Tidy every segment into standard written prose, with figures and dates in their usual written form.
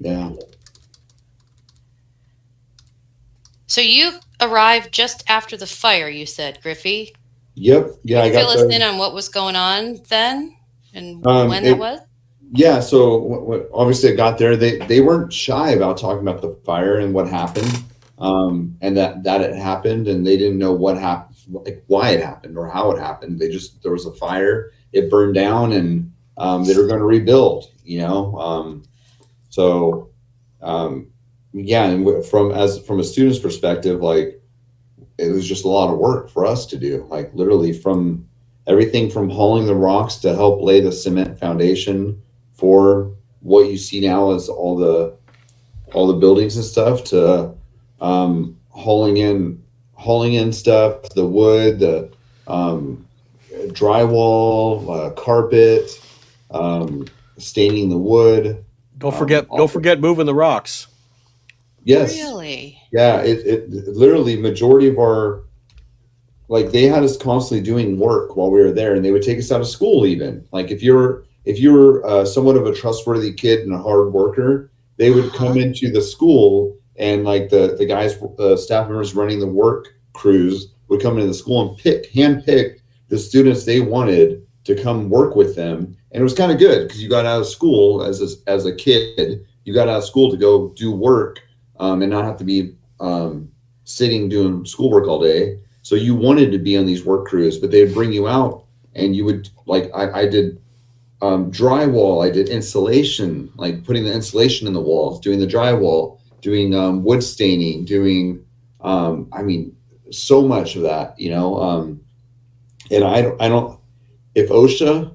Yeah. So you arrived just after the fire, you said, Griffey. Yep. Can Yeah, you I fill got us there. in on what was going on then and when that It was? Yeah, so obviously I got there. They weren't shy about talking about the fire and what happened, and that it happened, and they didn't know what happened, like why it happened or how it happened. They just there was a fire, it burned down, and they were going to rebuild. So um, yeah, and from a student's perspective, like it was just a lot of work for us to do, like literally from everything from hauling the rocks to help lay the cement foundation for what you see now as all the buildings and stuff to hauling in stuff, the wood, the um, drywall, carpet, um, staining the wood. Don't forget moving the rocks. Yes, Really? yeah. It literally majority of our, like, they had us constantly doing work while we were there, and they would take us out of school. Even like if you're somewhat of a trustworthy kid and a hard worker, they would come Uh-huh. into the school, and like the guys, staff members running the work crews would come into the school and hand pick the students they wanted to come work with them. And it was kind of good because you got out of school as a kid, you got out of school to go do work, and not have to be sitting doing schoolwork all day. So you wanted to be on these work crews, but they'd bring you out, and you would, like, I did drywall, I did insulation, like putting the insulation in the walls, doing the drywall, doing wood staining, doing I mean, so much of that, and I don't if OSHA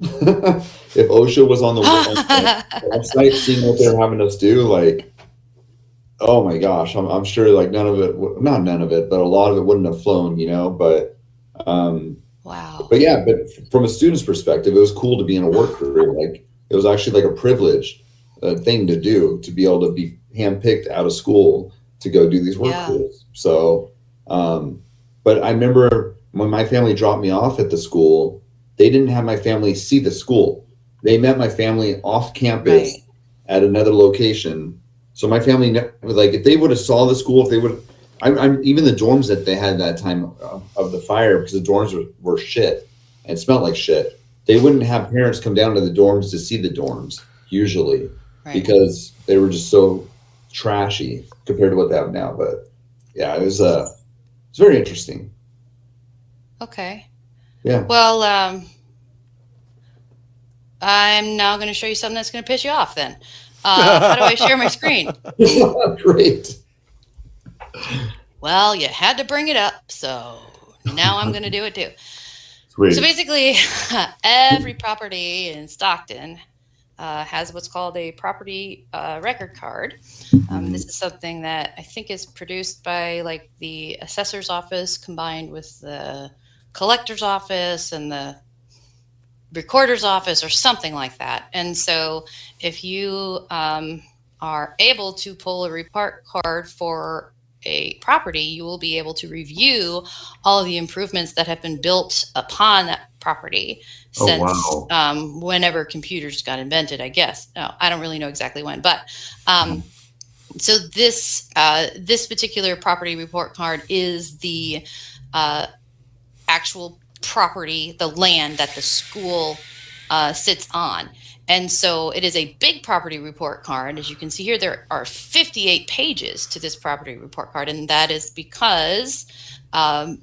if OSHA was on the website seeing what they're having us do, like, oh my gosh, I'm sure like none of it, not none of it, but a lot of it wouldn't have flown, um, Wow. but yeah, but from a student's perspective, it was cool to be in a work career. Like it was actually like a privilege thing to do, to be able to be handpicked out of school to go do these work Yeah. careers. So, but I remember when my family dropped me off at the school, they didn't have my family see the school. They met my family off campus Right. at another location. So my family, like, if they would have saw the school, if they would, I'm even the dorms that they had that time of the fire, because the dorms were shit and smelled like shit. They wouldn't have parents come down to the dorms to see the dorms usually, Right. because they were just so trashy compared to what they have now. But yeah, it's very interesting. Okay. Yeah, Well, I'm now going to show you something that's going to piss you off then. How do I share my screen? great. Well, you had to bring it up, so now I'm going to do it too. So Sweet. basically, every property in Stockton has what's called a property record card. Mhm. This is something that I think is produced by like the assessor's office combined with the collector's office and the recorder's office or something like that. And so if you are able to pull a report card for a property, you will be able to review all of the improvements that have been built upon that property Oh since wow. whenever computers got invented, I guess. No, I don't really know exactly when, but um, so this particular property report card is the uh, actual property, the land that the school sits on. And so it is a big property report card. As you can see here, there are 58 pages to this property report card. And that is because um,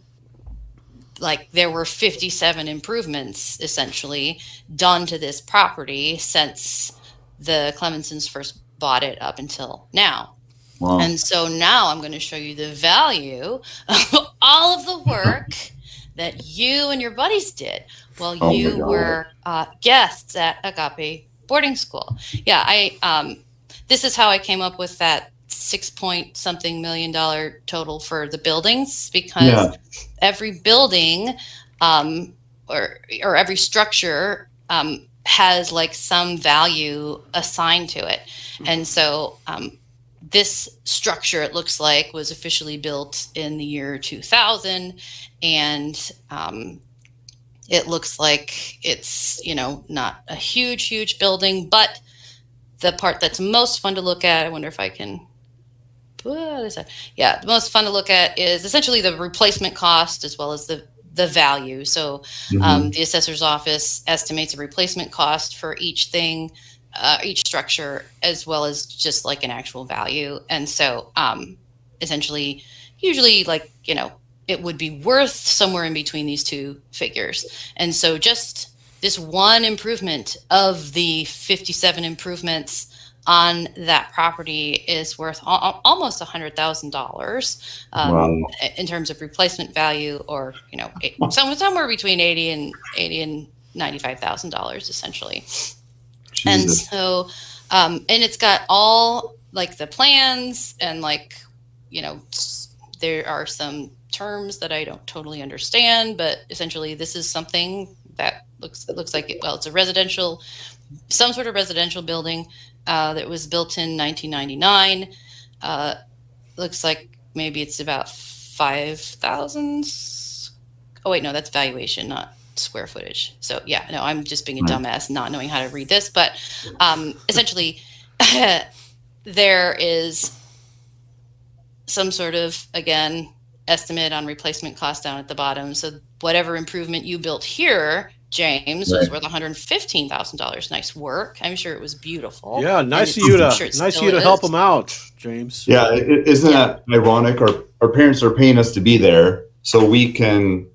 like there were 57 improvements essentially done to this property since the Clemensons first bought it up until now. Wow. And so now I'm going to show you the value of all of the work that you and your buddies did while Oh my you god. were guests at Agape boarding school. Yeah, this is how I came up with that 6 point something million dollar total for the buildings, because Yeah. every building um, or every structure has like some value assigned to it. And so this structure, it looks like, was officially built in the year 2000, and it looks like it's not a huge building, but the part that's most fun to look at, I wonder if I can. Yeah, the most fun to look at is essentially the replacement cost as well as the value. So the assessor's office estimates a replacement cost for each thing, each structure, as well as just like an actual value. And so essentially, usually like, it would be worth somewhere in between these two figures. And so just this one improvement of the 57 improvements on that property is worth almost $100,000 in terms of replacement value, or somewhere between $80 and $95,000 essentially. Jesus. And so, and it's got all like the plans and like there are some terms that I don't totally understand, but essentially this is something that looks like it. Well, it's a residential, some sort of residential building. That was built in 1999. Looks like maybe it's about 5,000. Oh wait, no, that's valuation, not square footage. So yeah, no, I'm just being a dumbass, not knowing how to read this. But essentially, there is some sort of, again, estimate on replacement cost down at the bottom. So whatever improvement you built here, James, was worth $115,000. Nice work. I'm sure it was beautiful. Yeah, nice of you to help them out, James. Yeah, isn't that ironic? Our parents are paying us to be there so we can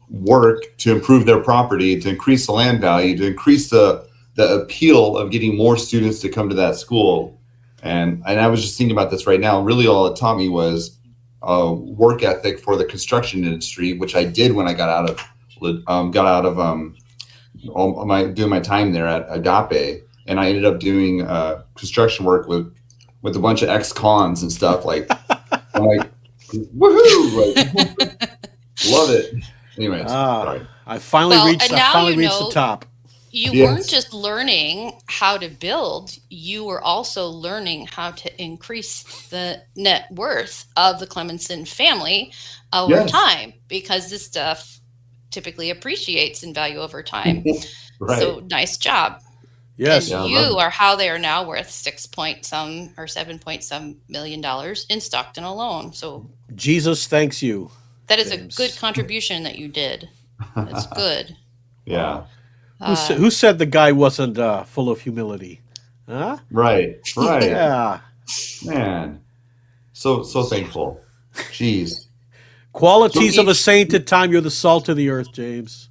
work to improve their property, to increase the land value, to increase the appeal of getting more students to come to that school. And I was just thinking about this right now. Really, all it taught me was work ethic for the construction industry, which I did when I got out of doing my time there at Agape, and I ended up doing construction work with a bunch of ex-cons and stuff. Like, I'm like, woohoo! Like, love it. Anyways, sorry. I finally reached the top. You weren't just learning how to build, you were also learning how to increase the net worth of the Clemenson family over time, because this stuff typically appreciates in value over time. Right. So nice job. Yes. And you are how they are now worth $7 million in Stockton alone. So Jesus thanks you. That is James. A good contribution that you did. That's good. Yeah. Who said the guy wasn't full of humility? Huh? Right. Yeah. Man. So thankful. Jeez. Qualities of a saint at time. You're the salt of the earth, James.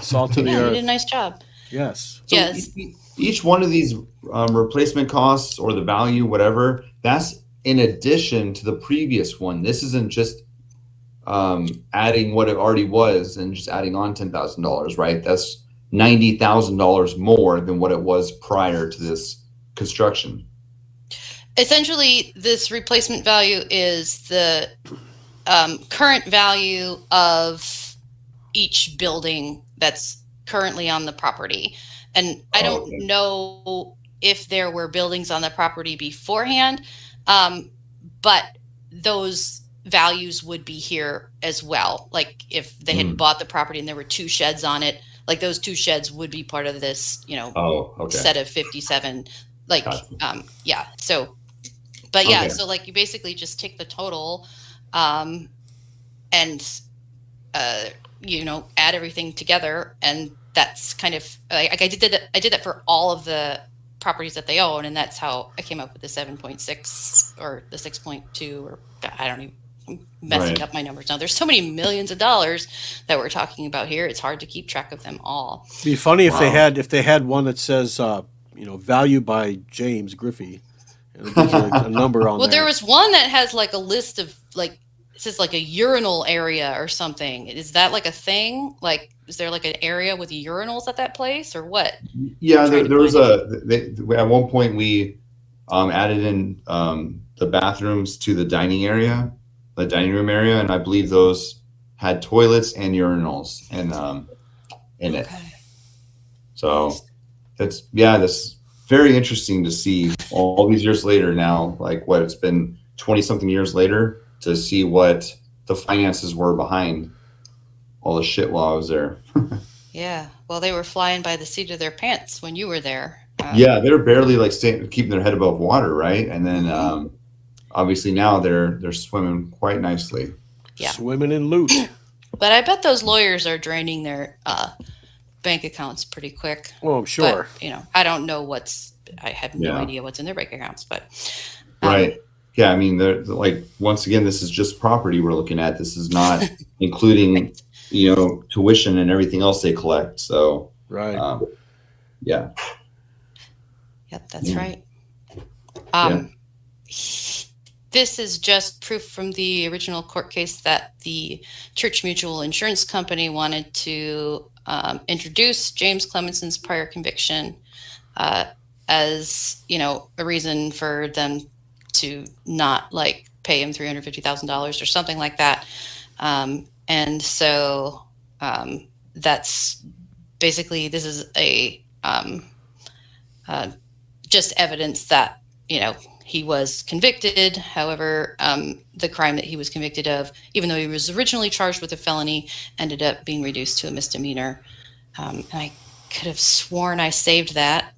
Salt of the earth. You did a nice job. Yes. So yes. Each one of these replacement costs or the value, whatever, that's in addition to the previous one. This isn't just adding what it already was and just adding on $10,000, right? That's $90,000 more than what it was prior to this construction. Essentially, this replacement value is the current value of each building that's currently on the property. And I don't know if there were buildings on the property beforehand, but those values would be here as well. Like if they had bought the property and there were 2 sheds on it, like those 2 sheds would be part of this, set of 57. Like, yeah. So, but yeah, so like you basically just take the total, and add everything together, and that's kind of like I did that for all of the properties that they own, and that's how I came up with the 7.6 or the 6.2, or I don't even. I'm messing up my numbers now. There's so many millions of dollars that we're talking about here. It's hard to keep track of them all. It'd be funny if they had one that says value by James Griffey, and a number on. Well, there was one that has like a list of like it says like a urinal area or something. Is that like a thing? Like, is there like an area with urinals at that place or what? Yeah, there was at one point we added in the bathrooms to the dining room area, and I believe those had toilets and urinals in it. So that's very interesting to see all these years later now, like what it's been 20 something years later, to see what the finances were behind all the shit while I was there. Yeah. Well, they were flying by the seat of their pants when you were there. Yeah, they're barely like keeping their head above water, right? And then obviously now they're swimming quite nicely. Yeah. Swimming in loot. But I bet those lawyers are draining their bank accounts pretty quick. Well, I'm sure. But, I don't know I have no idea what's in their bank accounts, but. Right. Yeah. I mean, they're like, once again, this is just property we're looking at. This is not including, tuition and everything else they collect. So, right. Yeah. Yep, that's right. This is just proof from the original court case that the Church Mutual Insurance Company wanted to introduce James Clemenson's prior conviction as, a reason for them to not pay him $350,000 or something like that. And so that's basically, this is a just evidence that, he was convicted. However, the crime that he was convicted of, even though he was originally charged with a felony, ended up being reduced to a misdemeanor. And I could have sworn I saved that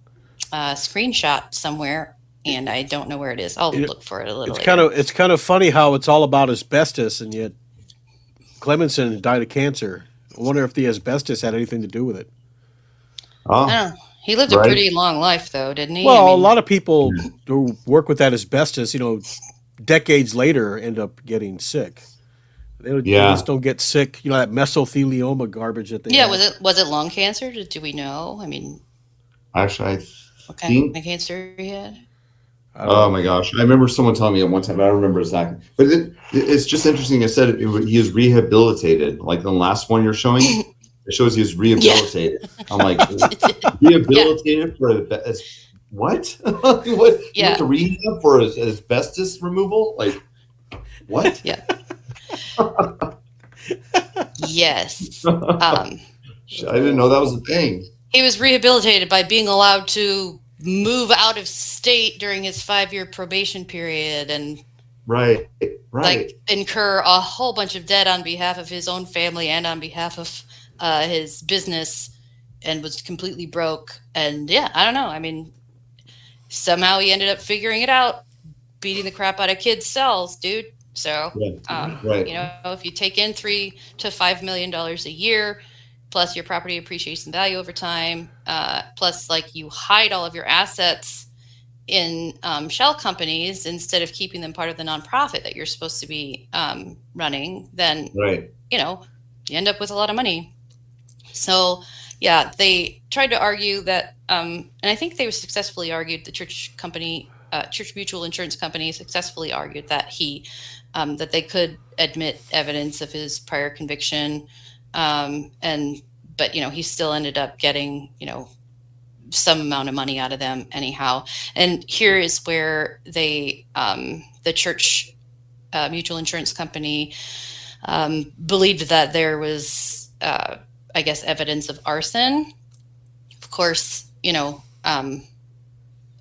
screenshot somewhere, and I don't know where it is. I'll look for it a little later. It's kind of funny how it's all about asbestos, and yet Clemenson died of cancer. I wonder if the asbestos had anything to do with it. Oh, I don't know. He lived a pretty long life, though, didn't he? Well, a lot of people who work with that asbestos, decades later end up getting sick. They just don't get sick. That mesothelioma garbage that they have. Was it lung cancer? Do we know? I mean, actually, what kind of cancer he had? Oh my gosh, I remember someone telling me at one time, but I don't remember exactly. But it's just interesting. I said he is rehabilitated. Like the last one you're showing, it shows he was rehabilitated. Yeah. I'm like, rehabilitated for what? What? You have to rehab for asbestos removal? Like, what? Yeah. Yes. I didn't know that was a thing. He was rehabilitated by being allowed to move out of state during his 5-year probation period and right incur a whole bunch of debt on behalf of his own family and on behalf of his business, and was completely broke. And I don't know. I mean, somehow he ended up figuring it out, beating the crap out of kids' cells, dude. So, if you take in $3 to $5 million a year, plus your property appreciates in value over time, plus you hide all of your assets in shell companies instead of keeping them part of the nonprofit that you're supposed to be running, then you end up with a lot of money. So they tried to argue that, and I think they successfully argued, the Church Mutual Insurance Company successfully argued that that they could admit evidence of his prior conviction. But he still ended up getting, some amount of money out of them anyhow. And here is where the Church Mutual Insurance Company believed that there was, evidence of arson. Of course, I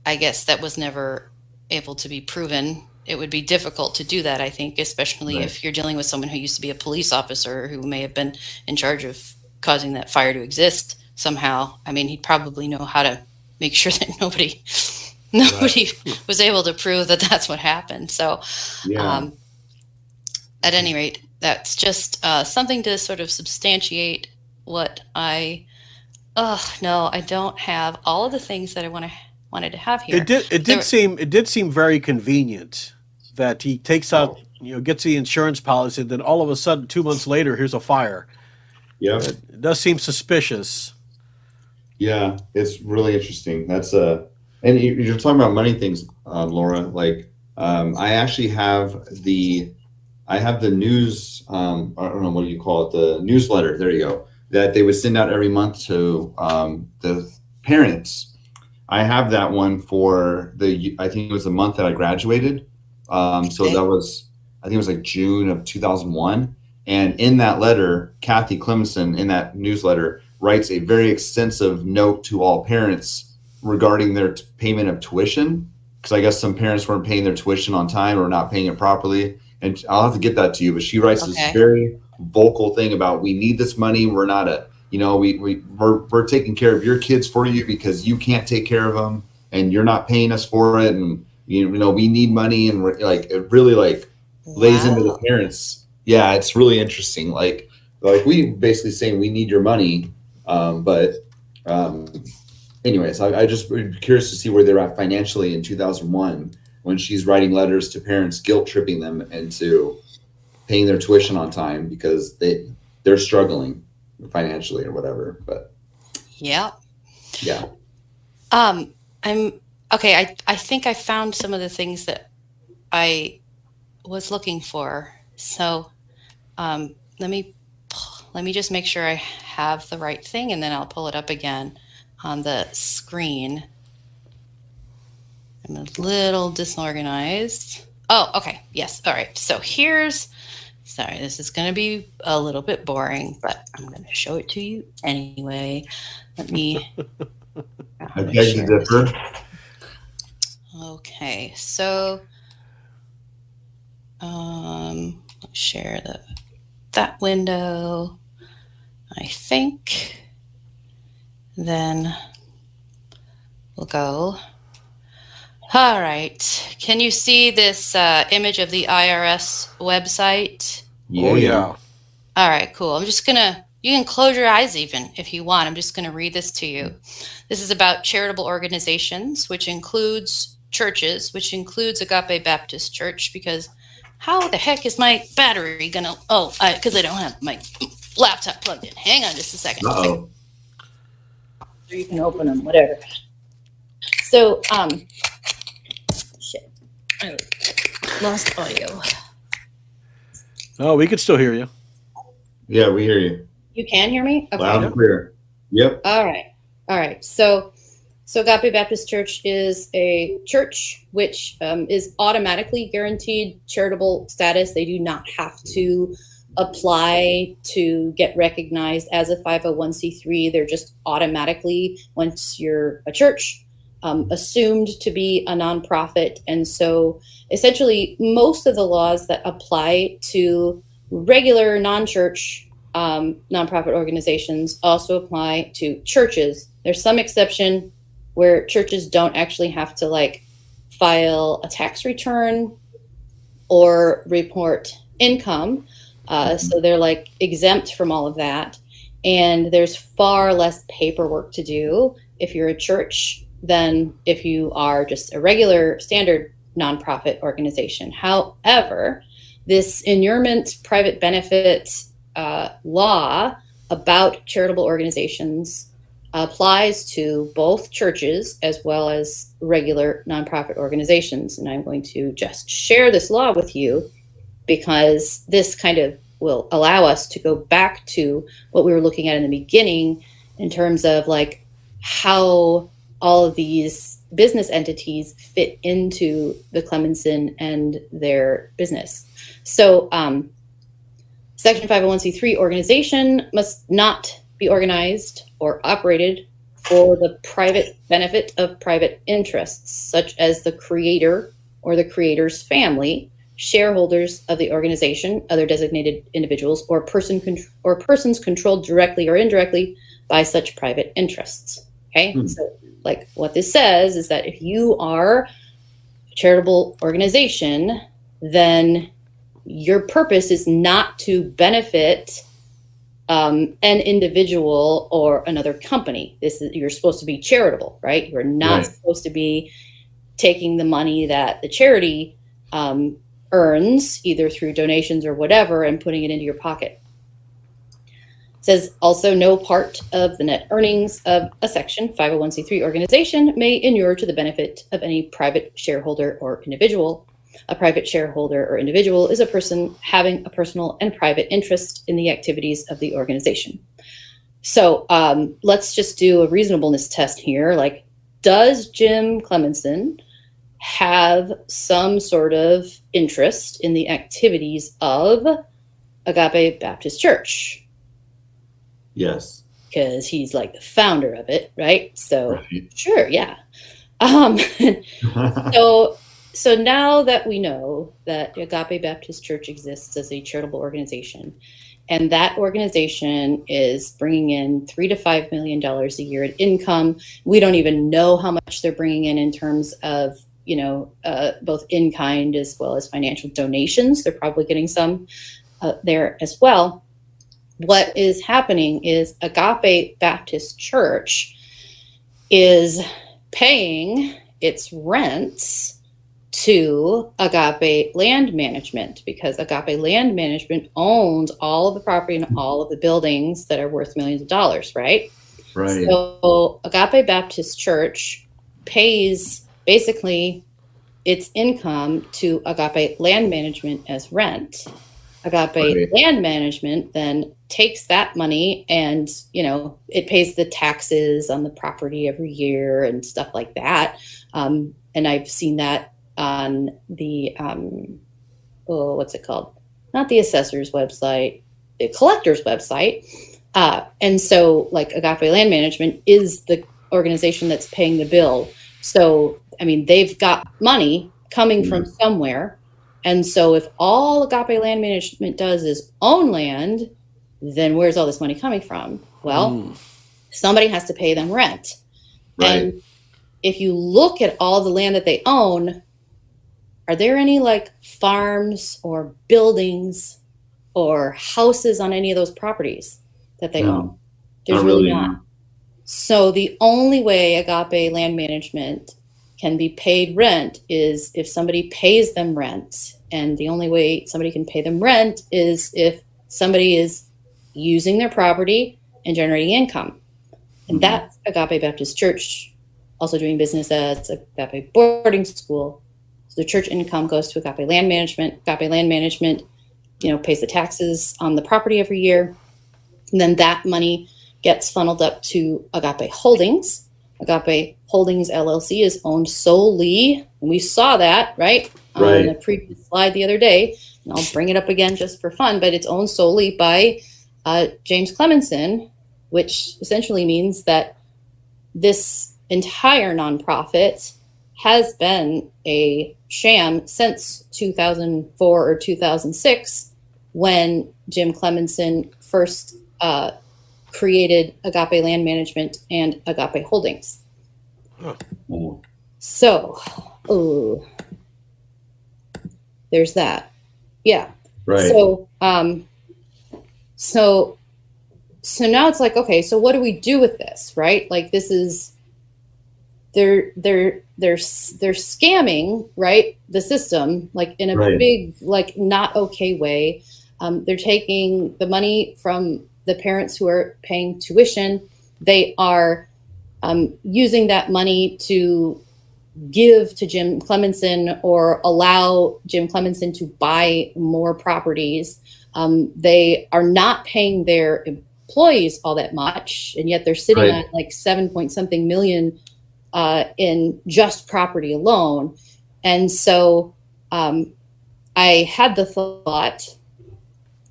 guess that was never able to be proven. It would be difficult to do that, I think, especially if you're dealing with someone who used to be a police officer who may have been in charge of causing that fire to exist somehow. I mean, he'd probably know how to make sure that nobody was able to prove that that's what happened. So, at any rate, that's just something to sort of substantiate what I don't have all of the things that I wanted to have here. It did seem very convenient that he takes out, gets the insurance policy, and then all of a sudden 2 months later, here's a fire. Yeah, it does seem suspicious. Yeah, it's really interesting. That's and you're talking about money things, Laura. I actually have the news. I don't know, what do you call it? The newsletter. There you go. That they would send out every month to the parents. I have that one for I think it was the month that I graduated. So that was, I think it was June of 2001. And in that letter, Kathy Clemenson, in that newsletter, writes a very extensive note to all parents regarding their payment of tuition. Because I guess some parents weren't paying their tuition on time or not paying it properly. And I'll have to get that to you. But she writes this very vocal thing about, we need this money. We're not we're taking care of your kids for you because you can't take care of them and you're not paying us for it. And, we need money. And it really lays into the parents. Yeah. It's really interesting. Like we basically saying we need your money. Anyways, I just would be curious to see where they're at financially in 2001 when she's writing letters to parents, guilt tripping them into paying their tuition on time because they're struggling financially or whatever. But yeah. I'm okay. I think I found some of the things that I was looking for. So let me just make sure I have the right thing, and then I'll pull it up again on the screen. I'm a little disorganized. Oh, okay. Yes. All right. So sorry, this is going to be a little bit boring, but I'm going to show it to you anyway. Let me. I beg to differ. Okay. So, let's share that window, I think. Then we'll go. All right. Can you see this image of the IRS website? Oh, yeah. All right, cool. I'm just you can close your eyes even if you want. I'm just going to read this to you. This is about charitable organizations, which includes churches, which includes Agape Baptist Church, because how the heck is my battery going to, because I don't have my laptop plugged in. Hang on just a second. Uh-oh. You can open them, whatever. So, shit. I lost audio. Oh, we could still hear you. Yeah, we hear you. You can hear me? Okay. Loud and clear. Yep. All right. So Agape Baptist Church is a church which is automatically guaranteed charitable status. They do not have to apply to get recognized as a 501c3. They're just automatically, once you're a church, assumed to be a nonprofit. And so essentially most of the laws that apply to regular non-church nonprofit organizations also apply to churches. There's some exception where churches don't actually have to file a tax return or report income. So they're exempt from all of that. And there's far less paperwork to do if you're a church than if you are just a regular standard nonprofit organization. However, this inurement private benefit law about charitable organizations applies to both churches as well as regular nonprofit organizations. And I'm going to just share this law with you because this kind of will allow us to go back to what we were looking at in the beginning in terms of how all of these business entities fit into the Clemenson and their business. So Section 501c3 organization must not be organized or operated for the private benefit of private interests, such as the creator or the creator's family, shareholders of the organization, other designated individuals, or persons controlled directly or indirectly by such private interests. Okay, so what this says is that if you are a charitable organization, then your purpose is not to benefit an individual or another company. You're supposed to be charitable, right? You're not supposed to be taking the money that the charity earns, either through donations or whatever, and putting it into your pocket. It says also no part of the net earnings of a Section 501c3 organization may inure to the benefit of any private shareholder or individual. A private shareholder or individual is a person having a personal and private interest in the activities of the organization. So let's just do a reasonableness test here. Does Jim Clemenson have some sort of interest in the activities of Agape Baptist Church? Yes. Because he's the founder of it, right? So sure, yeah. So now that we know that Agape Baptist Church exists as a charitable organization, And that organization is bringing in $3 to $5 million a year in income. We don't even know how much they're bringing in terms of, both in kind as well as financial donations. They're probably getting some there as well. What is happening is Agape Baptist Church is paying its rents to Agape Land Management, because Agape Land Management owns all of the property and all of the buildings that are worth millions of dollars, right? Right. So Agape Baptist Church pays basically its income to Agape Land Management as rent. Agape Land Management then takes that money and, it pays the taxes on the property every year and stuff like that. And I've seen that on the, what's it called? Not the assessor's website, the collector's website. And so like Agape Land Management is the organization that's paying the bill. So, they've got money coming from somewhere. And so if all Agape Land Management does is own land, then where's all this money coming from? Well, somebody has to pay them rent. Right. And if you look at all the land that they own, are there any like farms or buildings or houses on any of those properties that they own? There's really not. So the only way Agape Land Management can be paid rent is if somebody pays them rent. And the only way somebody can pay them rent is if somebody is using their property and generating income. And that's Agape Baptist Church, also doing business as Agape boarding school. So the church income goes to Agape Land Management. Agape Land Management, pays the taxes on the property every year. And then that money gets funneled up to Agape Holdings. Agape Holdings LLC is owned solely, and we saw that, right? On the previous slide the other day, and I'll bring it up again just for fun, but it's owned solely by James Clemenson, which essentially means that this entire nonprofit has been a sham since 2004 or 2006, when Jim Clemenson first created Agape Land Management and Agape Holdings. So, there's that. Yeah. Right. So now it's like, okay, so what do we do with this, right? Like, this is they're scamming, right, the system, like in a big, like, not okay way. They're taking the money from the parents who are paying tuition. They are using that money to give to Jim Clemenson or allow Jim Clemenson to buy more properties. They are not paying their employees all that much, and yet they're sitting at like 7-point-something million in just property alone. And so I had the thought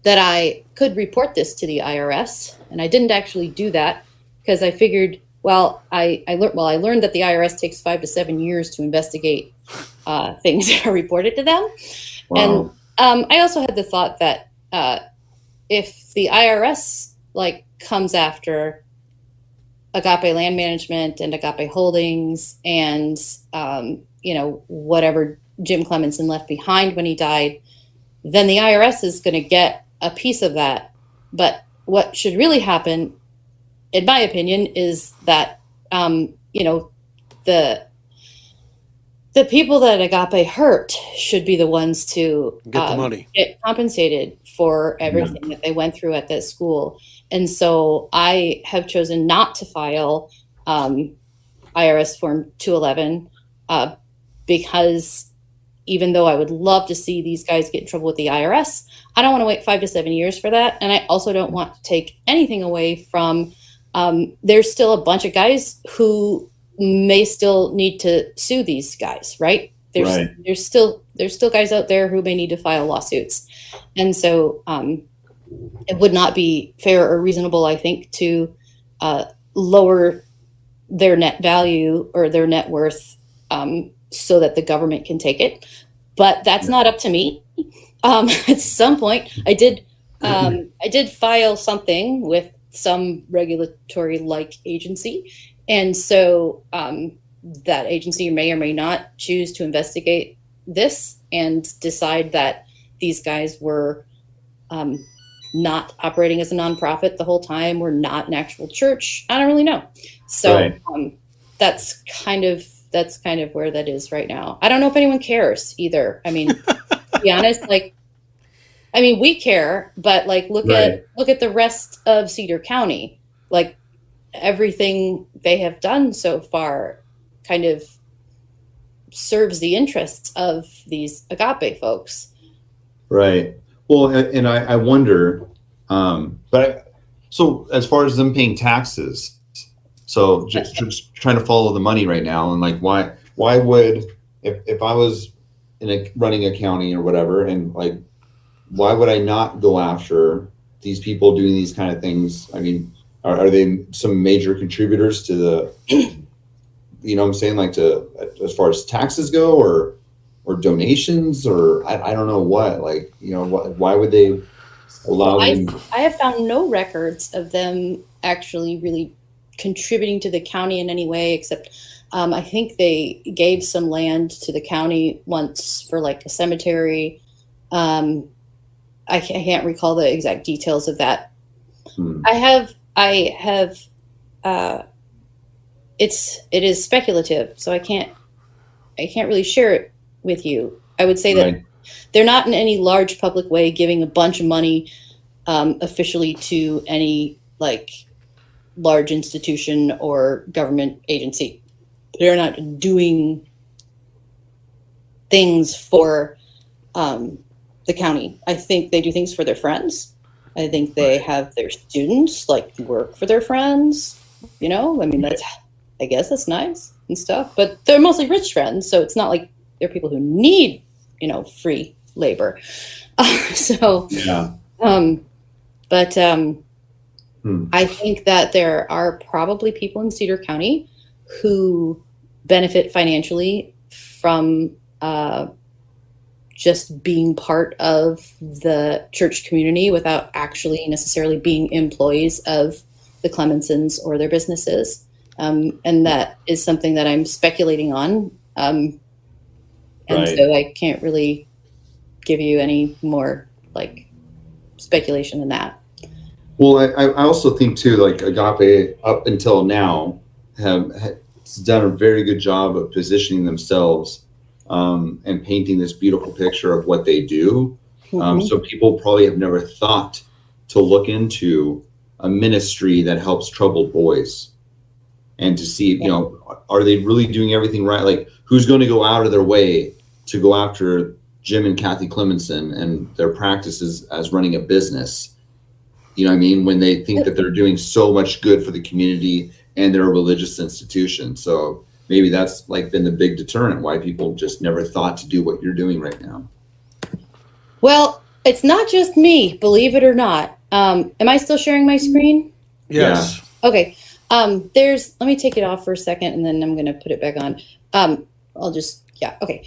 that I could report this to the IRS, and I didn't actually do that because I figured, I learned that the IRS takes 5 to 7 years to investigate things that are reported to them. Wow. And I also had the thought that if the IRS comes after Agape Land Management and Agape Holdings and whatever Jim Clemenson left behind when he died, then the IRS is going to get a piece of that. But what should really happen, in my opinion, is that the people that Agape hurt should be the ones to get the money, get compensated for everything that they went through at that school. And so I have chosen not to file IRS Form 211 because even though I would love to see these guys get in trouble with the IRS, I don't want to wait 5 to 7 years for that. And I also don't want to take anything away from, there's still a bunch of guys who may still need to sue these guys, right? There's still guys out there who may need to file lawsuits. And so it would not be fair or reasonable, I think, to lower their net value or their net worth so that the government can take it. But that's not up to me. At some point, I did I did file something with some regulatory-like agency, and so that agency may or may not choose to investigate this and decide that these guys were not operating as a nonprofit the whole time, were not an actual church. I don't really know. So Right. That's kind of where that is right now. I don't know if anyone cares either. I mean, to be honest, like, I mean, we care, but like, look Right. at the rest of Cedar County. Like, everything they have done so far kind of serves the interests of these Agape folks. Right. Well, and I wonder, so as far as them paying taxes, so just trying to follow the money right now, and like, why would, if I was running a county or whatever, and like, why would I not go after these people doing these kind of things? I mean, are they some major contributors to the, you know what I'm saying, like, to, as far as taxes go, or donations, or I don't know what, like, you know, why would they allow them? I have found no records of them actually really contributing to the county in any way, except I think they gave some land to the county once for like a cemetery. I can't recall the exact details of that. It is speculative, so I can't really share it with you. I would say that they're not in any large public way giving a bunch of money officially to any like large institution or government agency. They're not doing things for the county. I think they do things for their friends. I think they have their students like work for their friends. You know, I mean, I guess that's nice and stuff, but they're mostly rich friends. So it's not like they're people who need, you know, free labor. Yeah. I think that there are probably people in Cedar County who benefit financially from just being part of the church community without actually necessarily being employees of the Clemensons or their businesses. And that is something that I'm speculating on. So I can't really give you any more like speculation than that. Well, I also think too, like, Agape up until now has done a very good job of positioning themselves and painting this beautiful picture of what they do. So people probably have never thought to look into a ministry that helps troubled boys, and to see, you know, are they really doing everything right? Like, who's going to go out of their way to go after Jim and Kathy Clemenson and their practices as running a business? You know what I mean? When they think that they're doing so much good for the community and they're a religious institution. So maybe that's like been the big deterrent why people just never thought to do what you're doing right now. Well, it's not just me, believe it or not. Am I still sharing my screen? Yes. Yeah. Okay. Let me take it off for a second and then I'm going to put it back on. Okay.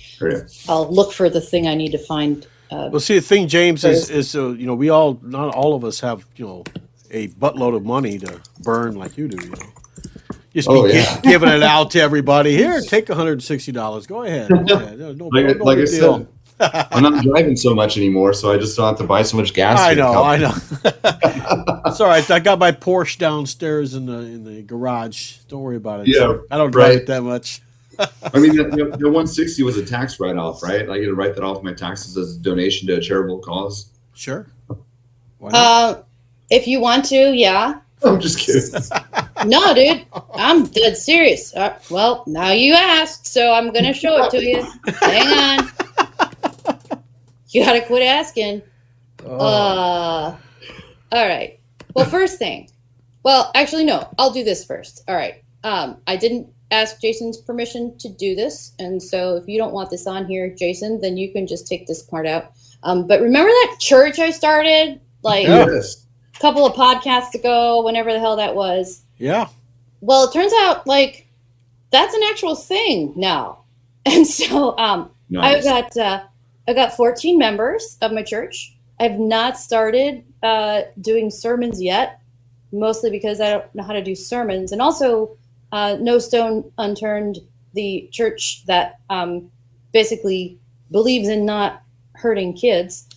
I'll look for the thing I need to find. Well, see, the thing, James, is you know, not all of us have, you know, a buttload of money to burn like you do, you know. Just giving it out to everybody. Here, take $160. Go ahead. No Like I deal. said, I'm not driving so much anymore, so I just don't have to buy so much gas. I know. It's all right. I got my Porsche downstairs in the garage. Don't worry about it. Yeah, I don't drive it that much. I mean, the 160 was a tax write-off, right? I get to write that off my taxes as a donation to a charitable cause. Sure. Why not? If you want to, yeah. I'm just kidding. No, dude, I'm dead serious. Well, now you asked, so I'm going to show it to you. Hang on. You got to quit asking. All right. Well, first thing. Well, actually, no. I'll do this first. All right. I didn't ask Jason's permission to do this, and so if you don't want this on here, Jason, then you can just take this part out. But remember that church I started like a couple of podcasts ago, whenever the hell that was? Yeah. Well, it turns out like that's an actual thing now, and so Nice. I've got 14 members of my church. I've not started doing sermons yet, mostly because I don't know how to do sermons. And also, No Stone Unturned, the church that basically believes in not hurting kids,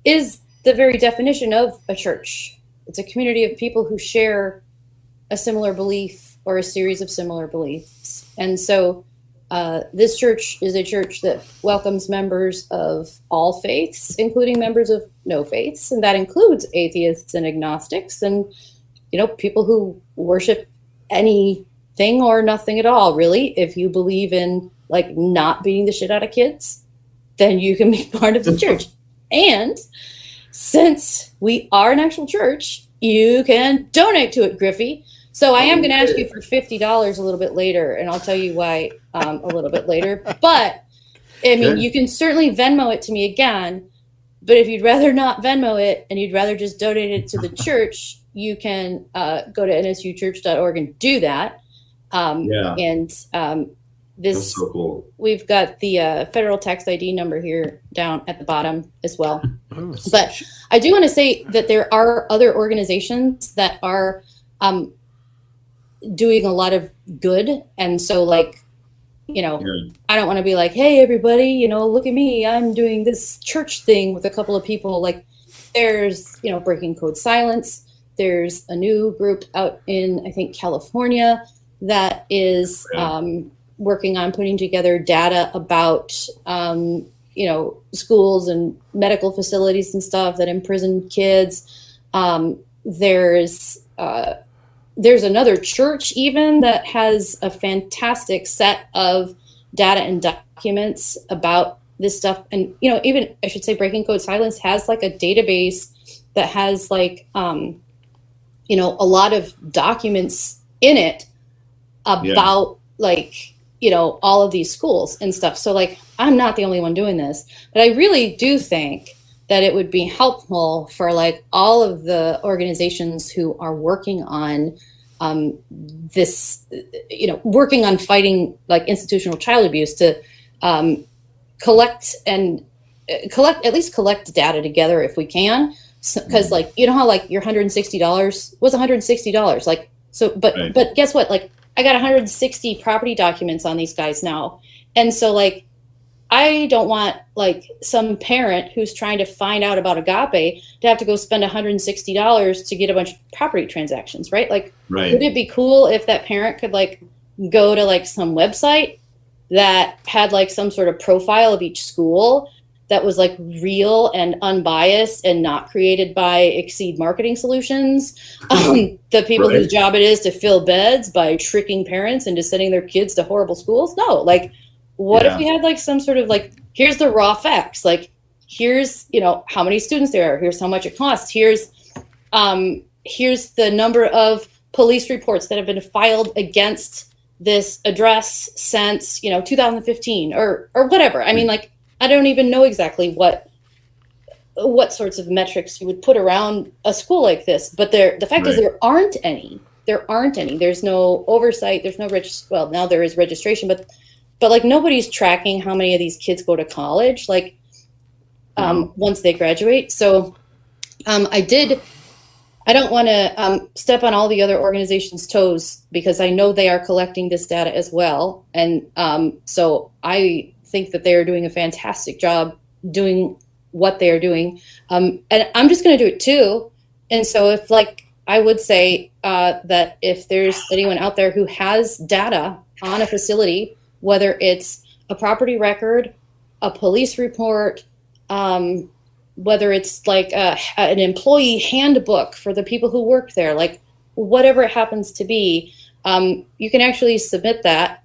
is the very definition of a church. It's a community of people who share a similar belief or a series of similar beliefs. And so this church is a church that welcomes members of all faiths, including members of no faiths. And that includes atheists and agnostics and, people who worship anything or nothing at all, really. If you believe in like not beating the shit out of kids, then you can be part of the church. And since we are an actual church, you can donate to it, Griffey. So I am going to ask you for $50 a little bit later, and I'll tell you why a little bit later. But, I mean, you can certainly Venmo it to me again, but if you'd rather not Venmo it and you'd rather just donate it to the church, you can go to nsuchurch.org and do that. That's so cool. We've got the federal tax ID number here down at the bottom as well. But I do want to say that there are other organizations that are doing a lot of good. And so I don't want to be like, hey, everybody, look at me. I'm doing this church thing with a couple of people. Like there's, Breaking Code Silence. There's a new group out in, I think, California that is working on putting together data about, schools and medical facilities and stuff that imprison kids. There's another church even that has a fantastic set of data and documents about this stuff. And, even I should say Breaking Code Silence has like a database that has like, a lot of documents in it about all of these schools and stuff. So like, I'm not the only one doing this, but I really do think that it would be helpful for like all of the organizations who are working on this, working on fighting like institutional child abuse to collect data together if we can. Because how like your $160 was $160. Like, so, but guess what? Like I got 160 property documents on these guys now. And so like, I don't want like some parent who's trying to find out about Agape to have to go spend $160 to get a bunch of property transactions, right? Like, would it be cool if that parent could like go to like some website that had like some sort of profile of each school that was like real and unbiased and not created by Exceed Marketing Solutions, the people whose job it is to fill beds by tricking parents into sending their kids to horrible schools? No, like, what if we had like some sort of like, here's the raw facts, like here's, how many students there are, here's how much it costs, here's the number of police reports that have been filed against this address since, 2015 or whatever. I mean, like, I don't even know exactly what sorts of metrics you would put around a school like this, but the fact is there aren't any. There's no oversight. There's no now there is registration, but like nobody's tracking how many of these kids go to college, like once they graduate. So I don't want to step on all the other organizations' toes because I know they are collecting this data as well. And so I think that they are doing a fantastic job doing what they are doing. And I'm just going to do it too. And so if like, I would say that if there's anyone out there who has data on a facility, whether it's a property record, a police report, whether it's like an employee handbook for the people who work there, like whatever it happens to be, you can actually submit that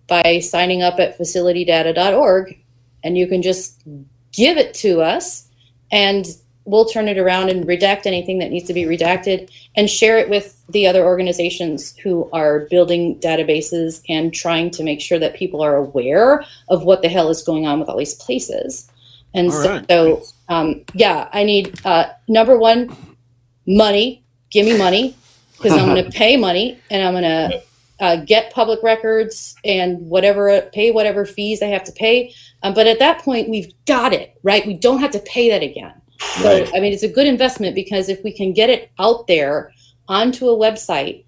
by signing up at facilitydata.org, and you can just give it to us and we'll turn it around and redact anything that needs to be redacted and share it with the other organizations who are building databases and trying to make sure that people are aware of what the hell is going on with all these places. And I need number one, money. Give me money, because I'm going to pay money and I'm going to get public records and pay whatever fees I have to pay. But at that point, we've got it, right? We don't have to pay that again. So, Right. I mean, it's a good investment because if we can get it out there onto a website,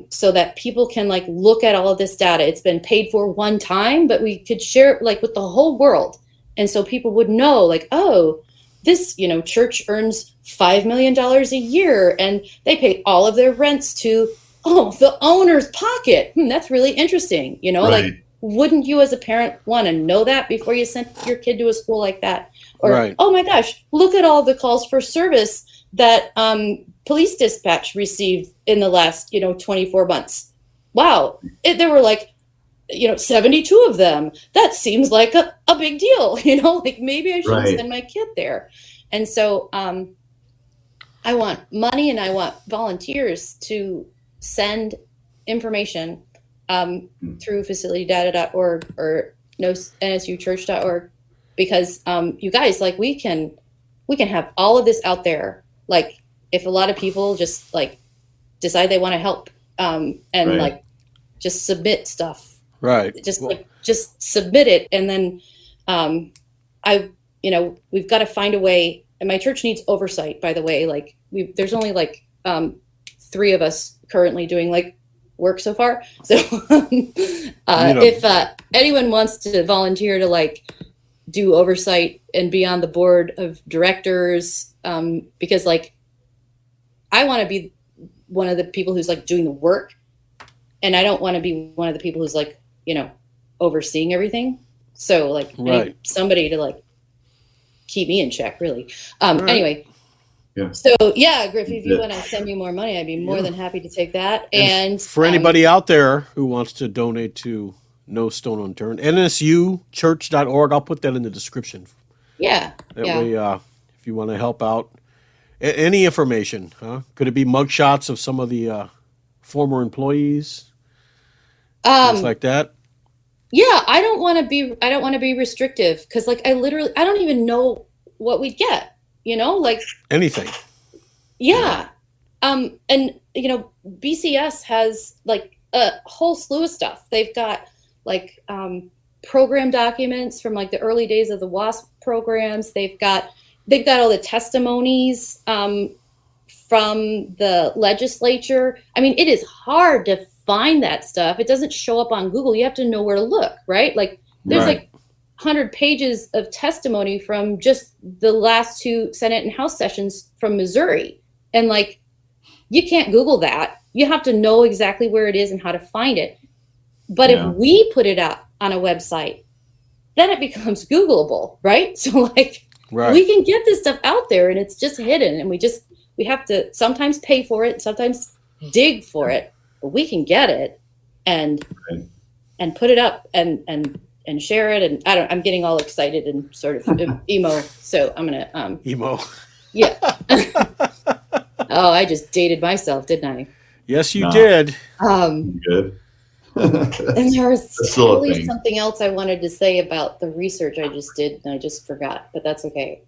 so that people can like look at all of this data. It's been paid for one time, but we could share it like with the whole world. And so people would know like, oh, this, church earns $5 million a year and they pay all of their rents to, the owner's pocket. That's really interesting. Right. Like, wouldn't you as a parent want to know that before you sent your kid to a school like that? Or, Right. oh my gosh, look at all the calls for service that police dispatch received in the last 24 months. Wow, there were like 72 of them. That seems like a big deal. Like maybe I should Right. send my kid there. And so I want money and I want volunteers to send information through facilitydata.org or nsuchurch.org, because you guys, like, we can have all of this out there. Like, if a lot of people just like decide they want to help and Right. like just submit stuff, Right. just submit it. And then we've got to find a way. And my church needs oversight, by the way. Like, there's only like 3 of us currently doing like work so far. So if anyone wants to volunteer to like do oversight and be on the board of directors, because like I want to be one of the people who's like doing the work, and I don't want to be one of the people who's like overseeing everything. So like I need somebody to like keep me in check, really. Anyway. Yeah. So yeah, Griffey, if you want to send me more money, I'd be more than happy to take that. And for anybody out there who wants to donate to No Stone Unturned, nsuchurch.org, I'll put that in the description. Yeah. That way, if you want to help out, any information, could it be mugshots of some of the former employees, things like that? Yeah, I don't want to be restrictive, because like I don't even know what we'd get. Like Anything. Yeah. And BCS has like a whole slew of stuff. They've got like program documents from like the early days of the WASP programs. They've got all the testimonies from the legislature. I mean, it is hard to find that stuff. It doesn't show up on Google. You have to know where to look, right? Like there's like 100 pages of testimony from just the last 2 Senate and House sessions from Missouri. And like, you can't Google that. You have to know exactly where it is and how to find it. But if we put it up on a website, then it becomes Googleable, right? So like, we can get this stuff out there and it's just hidden. And we have to sometimes pay for it, sometimes dig for it, but we can get it and put it up and share it. And I'm getting all excited and sort of emo. So I'm going to, emo. Yeah. Oh, I just dated myself, didn't I? Yes, you did. Good. And there was still a totally thing. something else I wanted to say about the research I just did, and I just forgot, but that's okay.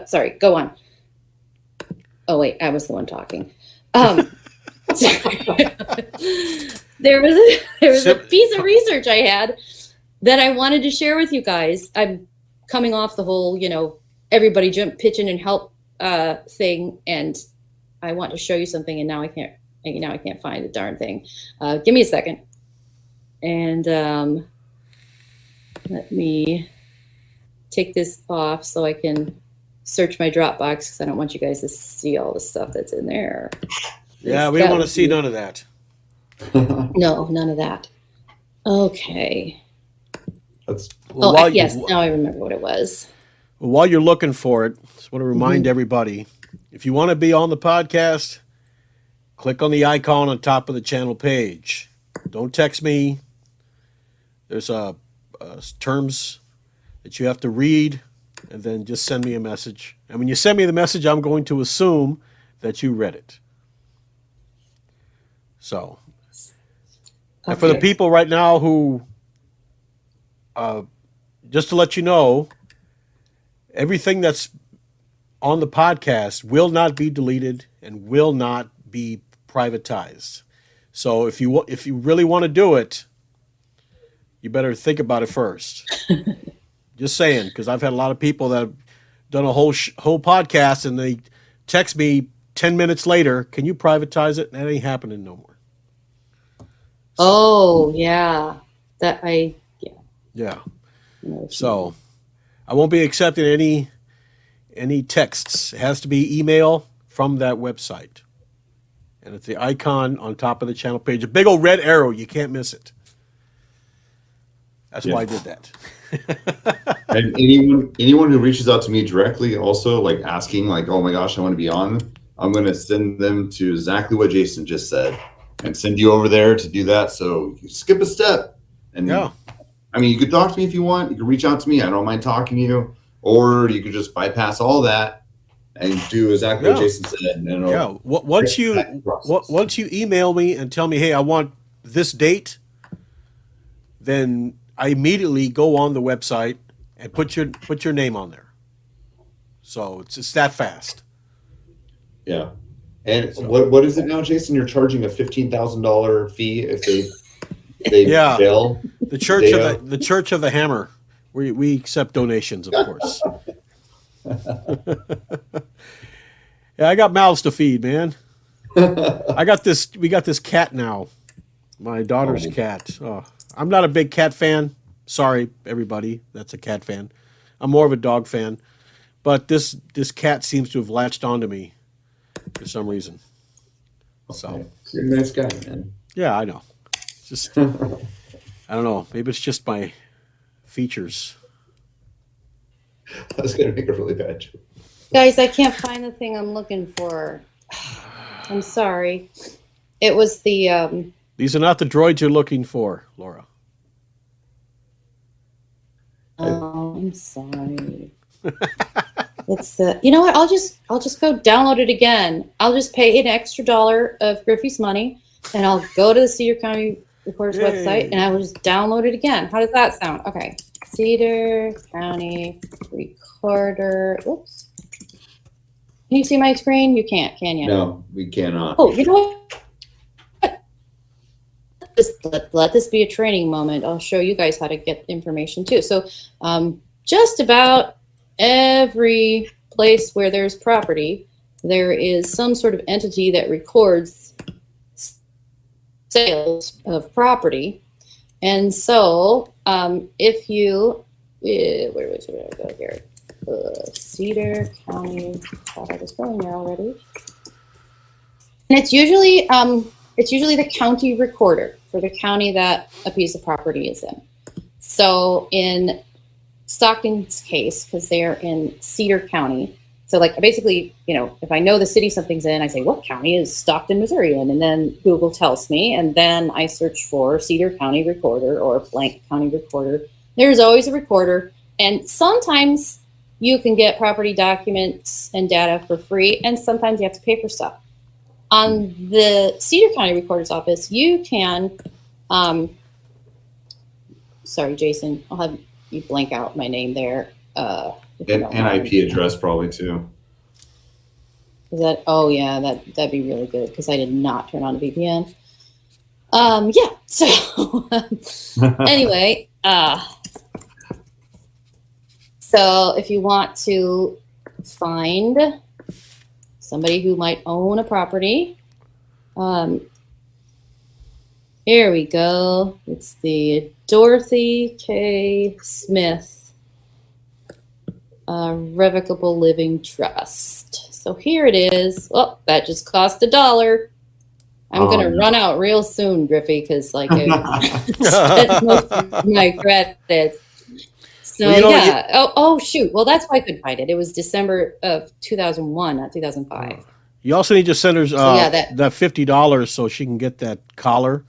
Sorry, go on. Oh wait, I was the one talking. There was a piece of research I had that I wanted to share with you guys. I'm coming off the whole, everybody pitch in and help thing, and I want to show you something, and now I can't find the darn thing. Give me a second, and let me take this off so I can search my Dropbox, because I don't want you guys to see all the stuff that's in there. Yeah, we don't want to see none of that. No, none of that. Okay. Yes, now I remember what it was. While you're looking for it, just want to remind everybody, if you want to be on the podcast, click on the icon on top of the channel page. Don't text me. There's terms that you have to read, and then just send me a message. And when you send me the message, I'm going to assume that you read it. So, and for the people right now who, just to let you know, everything that's on the podcast will not be deleted and will not be privatized. So if you really want to do it, you better think about it first. Just saying, because I've had a lot of people that have done a whole podcast and they text me 10 minutes later, can you privatize it? And that ain't happening no more. Oh, yeah. Yeah. So I won't be accepting any texts. It has to be email from that website. And it's the icon on top of the channel page. A big old red arrow. You can't miss it. That's why I did that. And anyone who reaches out to me directly also like asking like, oh my gosh, I want to be on, I'm going to send them to exactly what Jason just said and send you over there to do that. So you skip a step. And Yeah. I mean, you could talk to me if you want. You can reach out to me. I don't mind talking to you. Or you could just bypass all that and do exactly what Jason said. And once you email me and tell me, hey, I want this date, then I immediately go on the website and put your name on there. So it's that fast. Yeah. And what is it now, Jason? You're charging a $15,000 fee if they fail. The Church of the Hammer. We accept donations, of course. Yeah, I got mouths to feed, man. We got this cat now. My daughter's cat. Oh, I'm not a big cat fan. Sorry, everybody. That's a cat fan. I'm more of a dog fan. But this cat seems to have latched onto me for some reason. Okay. So you're a nice guy, man. Yeah, I know. It's just I don't know. Maybe it's just my features. I was gonna make a really bad joke. Guys, I can't find the thing I'm looking for. I'm sorry. It was the These are not the droids you're looking for, Laura. Oh, I'm sorry. It's the. You know what? I'll just go download it again. I'll just pay an extra $1 of Griffey's money, and I'll go to the Cedar County Recorder's website, and I will just download it again. How does that sound? Okay, Cedar County Recorder. Oops. Can you see my screen? You can't, can you? No, we cannot. Oh, you know what? Just let this be a training moment. I'll show you guys how to get information too. So just about every place where there's property, there is some sort of entity that records sales of property. And so if you, where was it? Go here. Cedar County, thought I was going there already. And it's usually the county recorder for the county that a piece of property is in. So in Stockton's case, because they're in Cedar County, so like basically, you know, if I know the city something's in, I say, what county is Stockton, Missouri in? And then Google tells me, and then I search for Cedar County Recorder or blank county recorder. There's always a recorder, and sometimes you can get property documents and data for free, and sometimes you have to pay for stuff. On the Cedar County Recorder's Office, you can, sorry, Jason, I'll have you blank out my name there. And IP address probably too. Is that? Oh yeah, that'd be really good because I did not turn on the VPN. Yeah. So anyway, so if you want to find somebody who might own a property, here we go. It's the Dorothy K. Smith Revocable Living Trust. So here it is. Oh, that just cost $1. I'm gonna run out real soon, Griffey, because like I spent most of my credits. So well, yeah. Oh shoot. Well, that's why I couldn't find it. It was December of 2001, not 2005. You also need to send her that $50 so she can get that collar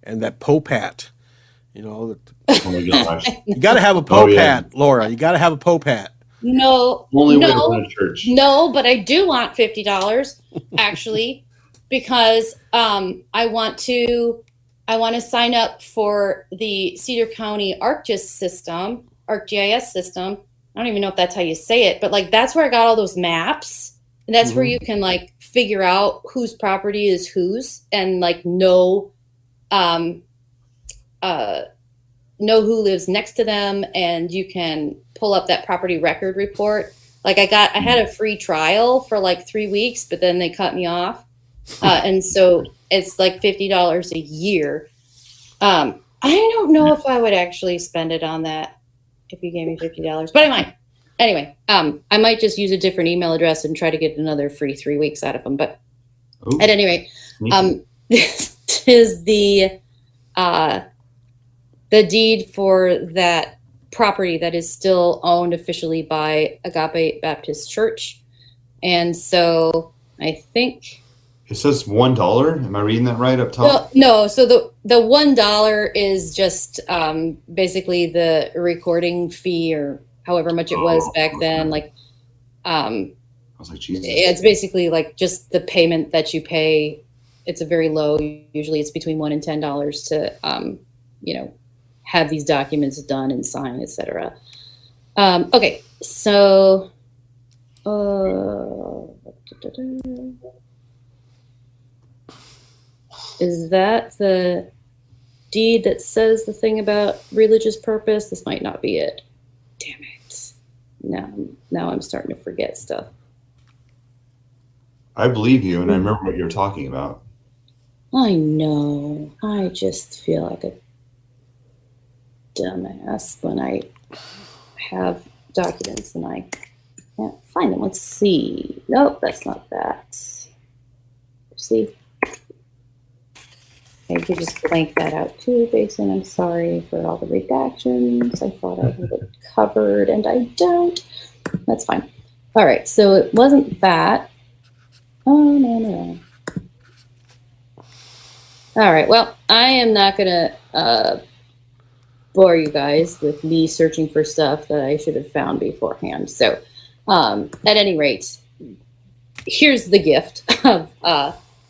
and that Pope hat. You know. Oh my gosh. You got to have a Pope hat, Laura. You got to have a Pope hat. No, only way to run a church. No, but I do want $50 actually, because I want to sign up for the Cedar County ArcGIS system. I don't even know if that's how you say it, but like that's where I got all those maps, and that's where you can like figure out whose property is whose, and like know know who lives next to them, and you can pull up that property record report. Like I had a free trial for like 3 weeks, but then they cut me off. And so it's like $50 a year. I don't know if I would actually spend it on that if you gave me $50, but I might. Anyway, I might just use a different email address and try to get another free 3 weeks out of them. But Ooh. at any rate, this is the deed for that property that is still owned officially by Agape Baptist Church. And so I think It says $1. Am I reading that right up top? no. So the $1 is just basically the recording fee, or however much it was back then. Like, I was like, Jesus. it's basically like just the payment that you pay. It's a very low. Usually, it's between $1 and $10 to have these documents done and signed, etc. Okay, so. Is that the deed that says the thing about religious purpose? This might not be it. Damn it. Now I'm starting to forget stuff. I believe you, and I remember what you're talking about. I know. I just feel like a dumbass when I have documents and I can't find them. Let's see. Nope, that's not that. See? I could just blank that out too, Jason. I'm sorry for all the redactions. I thought I had it covered, and I don't. That's fine. All right, so it wasn't that. Oh, no. All right, well, I am not going to bore you guys with me searching for stuff that I should have found beforehand. So at any rate, here's the gift of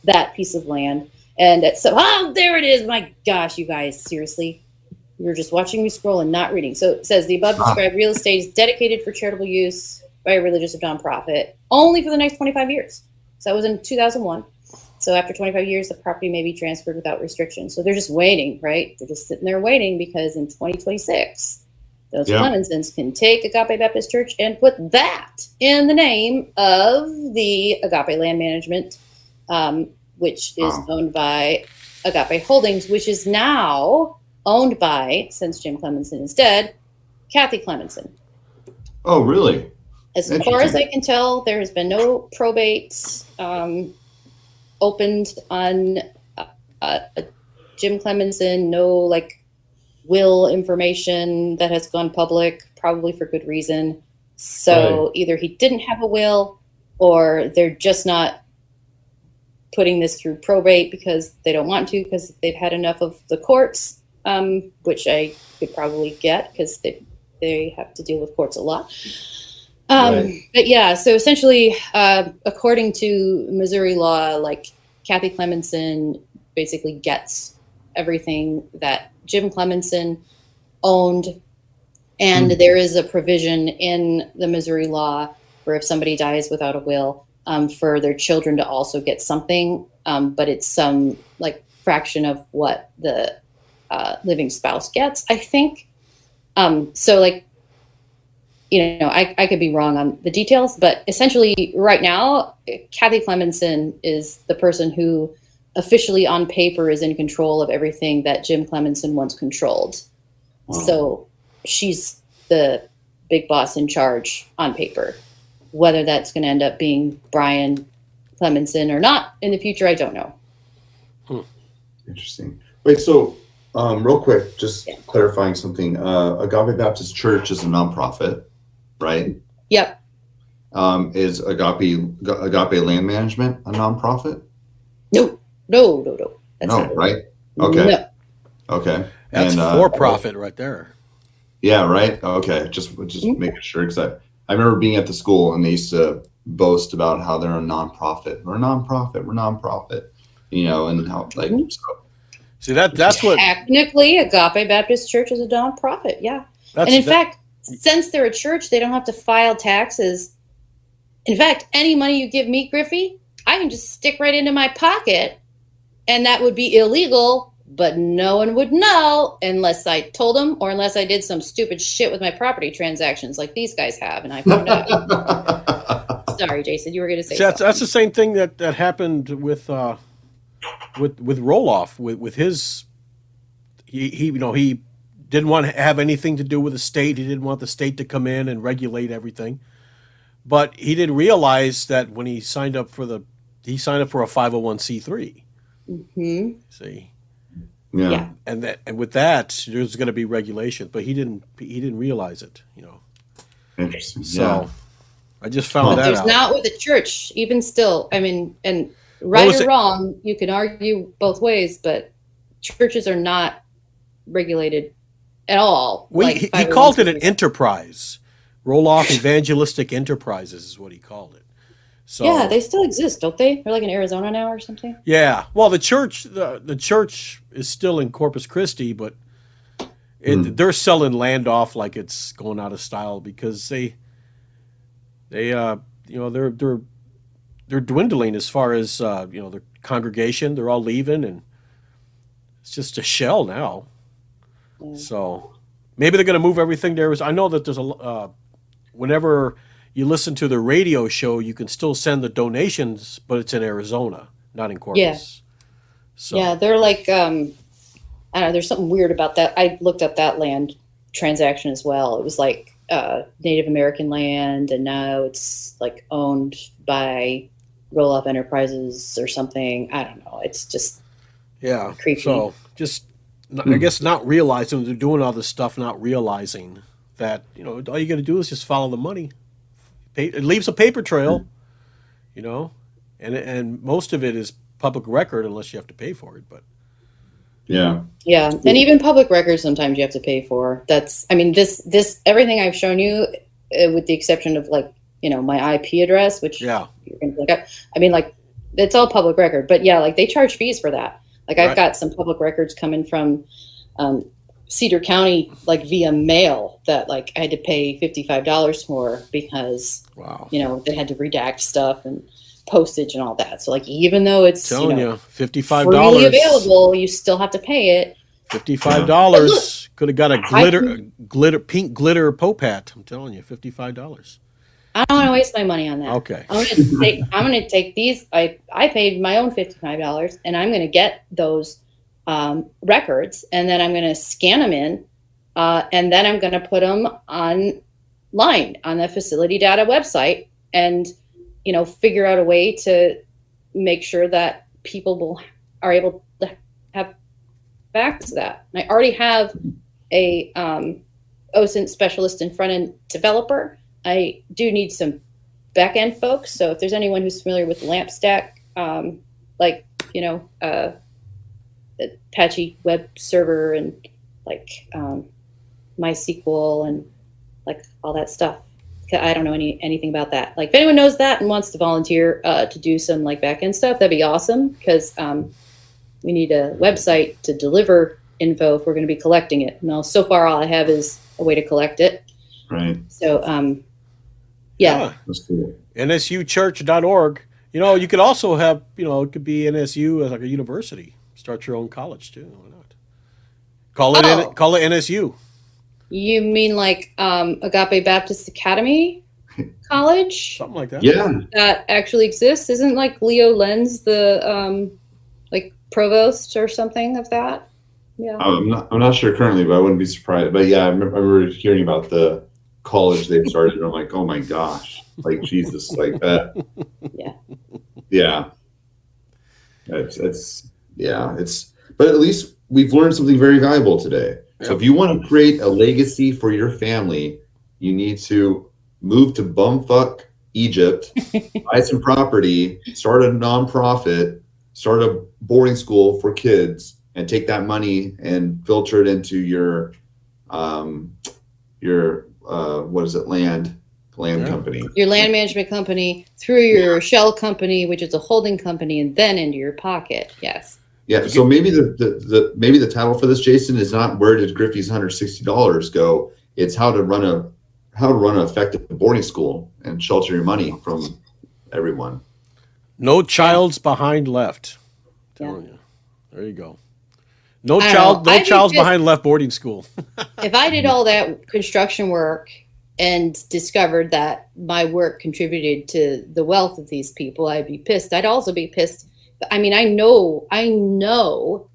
that piece of land. And there it is. My gosh, you guys, seriously. You're just watching me scroll and not reading. So it says the above described real estate is dedicated for charitable use by a religious or nonprofit only for the next 25 years. So that was in 2001. So after 25 years, the property may be transferred without restriction. So they're just waiting, right? They're just sitting there waiting because in 2026, those Clemensons can take Agape Baptist Church and put that in the name of the Agape Land Management, which is owned by Agape Holdings, which is now owned by, since Jim Clemenson is dead, Kathy Clemenson. Oh, really? As far as I can tell, there has been no probate opened on Jim Clemenson, no will information that has gone public, probably for good reason. So either he didn't have a will, or they're just not putting this through probate because they don't want to, because they've had enough of the courts, which I could probably get because they have to deal with courts a lot. But yeah, so essentially, according to Missouri law, Kathy Clemenson basically gets everything that Jim Clemenson owned. And there is a provision in the Missouri law for if somebody dies without a will, for their children to also get something, but it's some fraction of what the living spouse gets, I think. I could be wrong on the details, but essentially right now, Kathy Clemenson is the person who officially on paper is in control of everything that Jim Clemenson once controlled. Wow. So she's the big boss in charge on paper. Whether that's going to end up being Brian Clemenson or not in the future, I don't know. Interesting. Wait, so real quick, just clarifying something. Agape Baptist Church is a nonprofit, right? Yep. Is Agape Land Management a nonprofit? No. That's no, right? Okay. No. Okay. That's for profit right there. Yeah, right. Okay. Just making sure, because I remember being at the school and they used to boast about how they're a nonprofit. We're a nonprofit, and how so. See, that's what technically Agape Baptist Church is a nonprofit. Yeah. And in fact, since they're a church, they don't have to file taxes. In fact, any money you give me, Griffey, I can just stick right into my pocket, and that would be illegal but no one would know unless I told them or unless I did some stupid shit with my property transactions like these guys have, and I found out. Sorry, Jason, you were going to say something. That's the same thing that happened with Roloff with his. He didn't want to have anything to do with the state. He didn't want the state to come in and regulate everything. But he didn't realize that when he signed up for a 501c3. Mm-hmm. See. Yeah. And with that, there's going to be regulation, but he didn't realize it. Interesting. So Yeah. I just found that There's out. not with the church, even still. I mean, and right or wrong, you can argue both ways, but churches are not regulated at all. He called it an enterprise. Roloff Evangelistic Enterprises is what he called it. So yeah, they still exist, don't they? They're like in Arizona now or something. Yeah. Well, the church is still in Corpus Christi, but they're selling land off like it's going out of style because they're dwindling as far as their congregation. They're all leaving, and it's just a shell now. Yeah. So maybe they're going to move everything there. I know that there's whenever you listen to the radio show, you can still send the donations, but it's in Arizona, not in Corpus. Yeah. So yeah, they're like I don't know. There's something weird about that. I looked up that land transaction as well. It was like Native American land, and now it's like owned by Roll-Up Enterprises or something. I don't know. It's just creepy. So just I guess not realizing they're doing all this stuff, not realizing that all you got to do is just follow the money. It leaves a paper trail, and most of it is public record unless you have to pay for it. But yeah, and even public records sometimes you have to pay for. This everything I've shown you, with the exception of my IP address, which you're going to look up. I mean, it's all public record, but yeah, they charge fees for that. I've got some public records coming from Cedar County, via mail that I had to pay $55 for because they had to redact stuff and postage and all that. So even though it's $55 freely available, you still have to pay it. $55 could have got a pink glitter Pope hat. I'm telling you, $55. I don't want to waste my money on that. Okay. I'm gonna take these. I paid my own $55, and I'm gonna get those records, and then I'm gonna scan them in, and then I'm gonna put them online on the facility data website, and figure out a way to make sure that people are able to have access to that. And I already have a OSINT specialist and front end developer. I do need some back-end folks. So if there's anyone who's familiar with LAMP stack, Apache web server and MySQL and all that stuff. I don't know anything about that. If anyone knows that and wants to volunteer to do some back-end stuff, that'd be awesome because we need a website to deliver info if we're going to be collecting it. Now, so far, all I have is a way to collect it. Right. So, yeah. That's cool. NSUchurch.org. You could also have, it could be NSU as a university. Start your own college too. Why not? Call it NSU. You mean Agape Baptist Academy College? Something like that. Yeah. That actually exists. Isn't Leo Lenz the provost or something of that? Yeah. I'm not sure currently, but I wouldn't be surprised. But yeah, I remember hearing about the college they've started, and I'm like, oh my gosh, Jesus, that. Yeah. But at least we've learned something very valuable today. So if you want to create a legacy for your family, you need to move to bumfuck Egypt, buy some property, start a nonprofit, start a boarding school for kids, and take that money and filter it into your land company. Your land management company through your shell company, which is a holding company, and then into your pocket. Yes. Yeah. So maybe the title for this, Jason, is not where did Griffey's $160 go? It's how to run an effective boarding school and shelter your money from everyone. No child's behind left. I'm telling you. There you go. No I don't child, know. no I'd be child's pissed. behind left boarding school. If I did all that construction work and discovered that my work contributed to the wealth of these people, I'd be pissed. I'd also be pissed. I mean, I know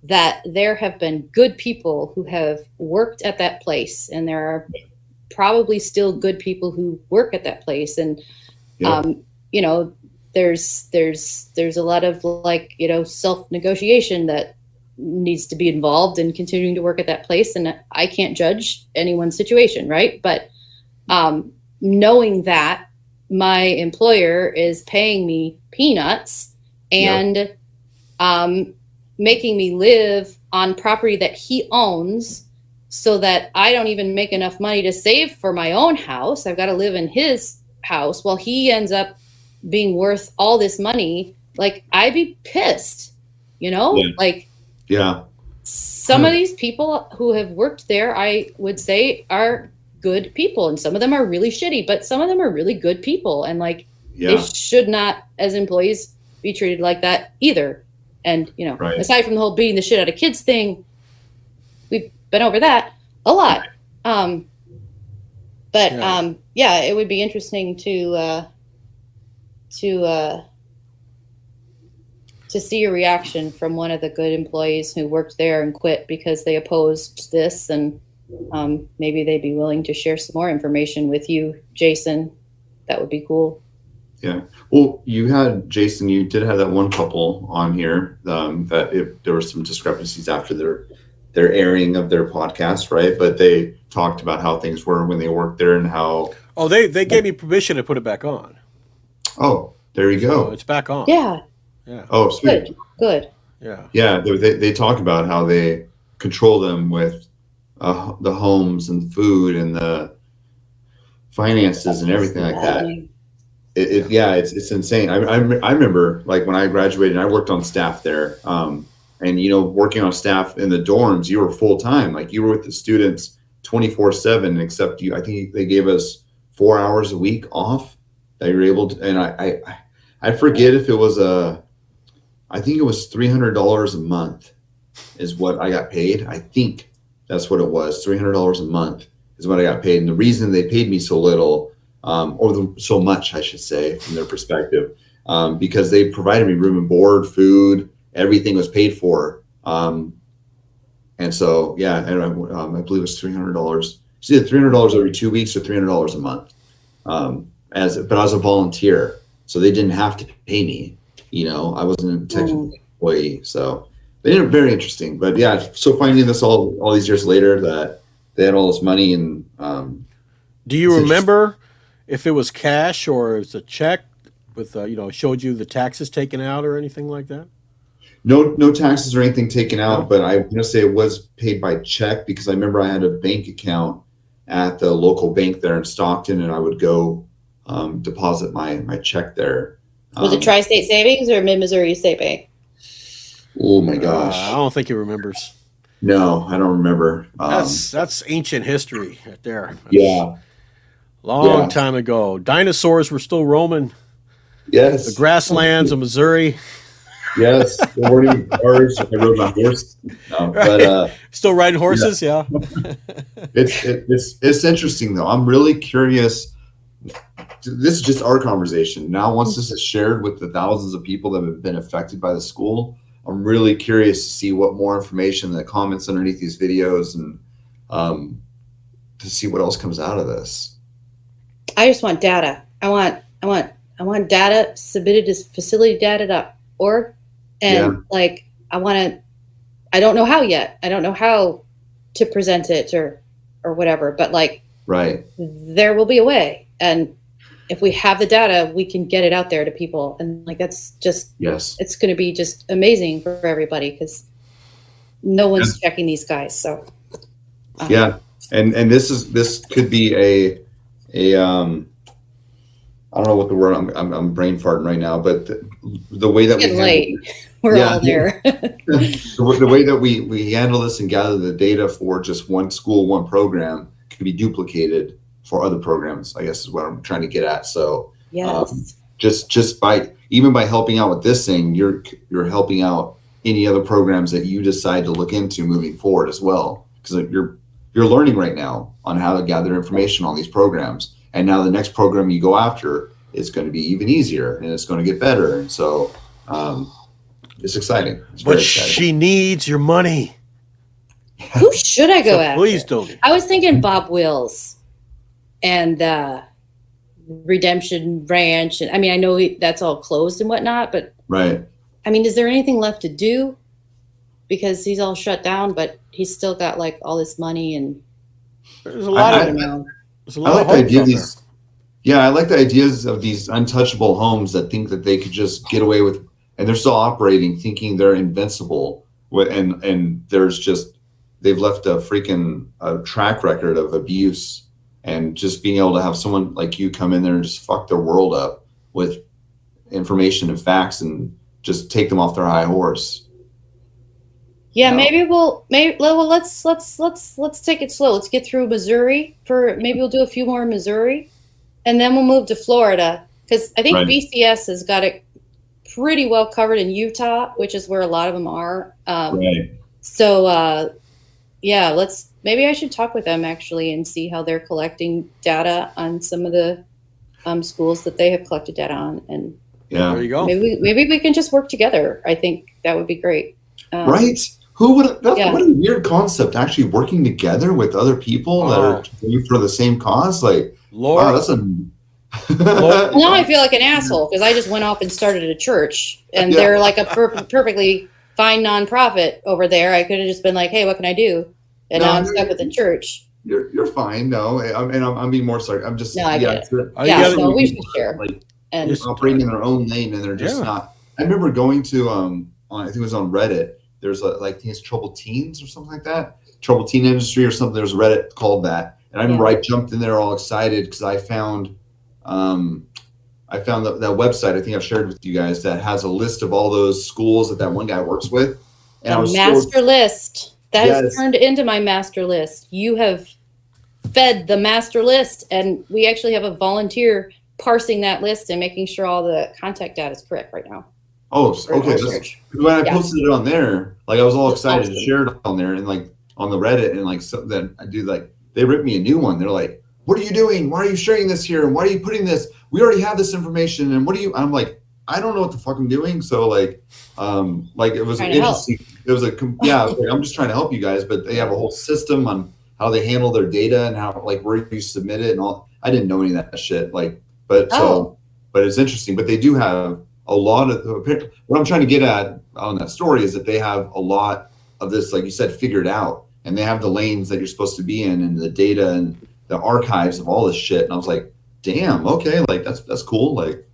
that there have been good people who have worked at that place, and there are probably still good people who work at that place. And, you know, there's a lot of like, you know, self-negotiation that needs to be involved in continuing to work at that place. And I can't judge anyone's situation, right? But knowing that my employer is paying me peanuts and making me live on property that he owns so that I don't even make enough money to save for my own house. I've got to live in his house while he ends up being worth all this money. Like, I'd be pissed, you know? Like, some of these people who have worked there, I would say, are good people, and some of them are really shitty, but some of them are really good people, and like they should not, as employees, be treated like that either. And you know, aside from the whole beating the shit out of kids thing, we've been over that a lot. Yeah, it would be interesting to see a reaction from one of the good employees who worked there and quit because they opposed this, and maybe they'd be willing to share some more information with you, Jason. That would be cool. Yeah. Well, you did have that one couple on here that there were some discrepancies after their airing of their podcast, right? But they talked about how things were when they worked there and how. Oh, they gave me permission to put it back on. Oh, there you go. So it's back on. Yeah. Oh, sweet. Good. Yeah. Yeah. They talk about how they control them with the homes and food and the finances and everything like that. It's insane. I remember like when I graduated, I worked on staff there. And you know, working on staff in the dorms, you were full time. Like you were with the students 24/7, except I think they gave us 4 hours a week off that you were able to. And I forget if it was I think it was $300 a month is what I got paid. I think that's what it was. $300 a month is what I got paid. And the reason they paid me so little, so much, I should say, from their perspective, because they provided me room and board, food, everything was paid for. And so, yeah, and I believe it was $300. It's either $300 every 2 weeks or $300 a month. But I was a volunteer, so they didn't have to pay me. You know, I wasn't a technical employee, so they were very interesting. But yeah, so finding this all these years later that they had all this money and. Do you remember if it was cash or it was a check with showed you the taxes taken out or anything like that? No taxes or anything taken out, but I'm gonna say it was paid by check because I remember I had a bank account at the local bank there in Stockton, and I would go deposit my check there. Was it Tri-State Savings or Mid-Missouri State Bank? Oh my gosh. I don't think he remembers. No, I don't remember. That's ancient history right there. Long time ago. Dinosaurs were still roaming. Yes. The grasslands of Missouri. Yes. There weren't even cars. I rode my horse. No, but still riding horses, yeah. It's interesting though. I'm really curious. This is just our conversation. Now, once this is shared with the thousands of people that have been affected by the school, I'm really curious to see what more information, the comments underneath these videos, and to see what else comes out of this. I just want data. I want data submitted to facilitydata.org, and I don't know how yet. I don't know how to present it or whatever, but there will be a way. And if we have the data, we can get it out there to people. And that's just, it's going to be just amazing for everybody because no one's checking these guys. So, And this could be a I don't know what the word I'm brain farting right now, but the way that we're all there. The way that we handle this and gather the data for just one school, one program can be duplicated for other programs, I guess is what I'm trying to get at. So just by helping out with this thing, you're helping out any other programs that you decide to look into moving forward as well, because you're learning right now on how to gather information on these programs, and now the next program you go after is going to be even easier and it's going to get better, and so it's exciting. It's but she needs your money. Who should I go So after? please don't. I was thinking Bob Wills and Redemption Ranch, and I mean, I know that's all closed and whatnot, but right. I mean, is there anything left to do? Because he's all shut down, but he's still got like all this money, and There's a lot I of like the idea of these. Yeah, I like the ideas of these untouchable homes that think that they could just get away with, and they're still operating, thinking they're invincible. And there's just, they've left a freaking track record of abuse, and just being able to have someone like you come in there and just fuck their world up with information and facts and just take them off their high horse. yeah, maybe let's take it slow. Let's get through Missouri maybe we'll do a few more in Missouri, and then we'll move to Florida, because I think Right. BCS has got it pretty well covered in Utah, which is where a lot of them are. Right. So yeah, maybe I should talk with them actually and see how they're collecting data on some of the schools that they have collected data on, and Yeah. There you go. maybe we can just work together. I think that would be great. Right. Who would? Yeah. What a weird concept. Actually, working together with other people that are doing for the same cause. Like, Lord, wow, that's a. Now I feel like an asshole because I just went off and started a church, and Yeah. they're like a perfectly fine nonprofit over there. I could have just been like, "Hey, what can I do?" And now I'm stuck with the church. You're fine. No, I'm being more sorry. I'm just. No, I get it. I Yeah, gotta- so we should share. Like And Yes. operating in their own lane, and they're just Yeah. not. I remember going to I think it was on Reddit. There's I think it's Troubled Teens or something like that. Troubled Teen Industry or something. There's a Reddit called that, and I remember I jumped in there all excited because I found that website. I think I've shared with you guys that has a list of all those schools that one guy works with, and I was master list that has Yes. turned into my master list. You have fed the master list, and we actually have a volunteer parsing that list and making sure all the contact data is correct right now. Oh, for okay. research. When I Yeah. posted it on there, like I was all excited to Awesome. share it on there, and like on the Reddit, and like so then I do like they ripped me a new one. They're like, "What are you doing? Why are you sharing this here? And why are you putting this? We already have this information." And what are you? I'm like, I don't know what the fuck I'm doing. So like it was Trying to help. interesting. It was I was like, I'm just trying to help you guys, but they have a whole system on how they handle their data and how like where you submit it and all. I didn't know any of that shit. Like, but it's interesting. But they do have a lot of what I'm trying to get at on that story is that they have a lot of this, like you said, figured out, and they have the lanes that you're supposed to be in and the data and the archives of all this shit. And I was like, damn, okay, like that's cool. Like,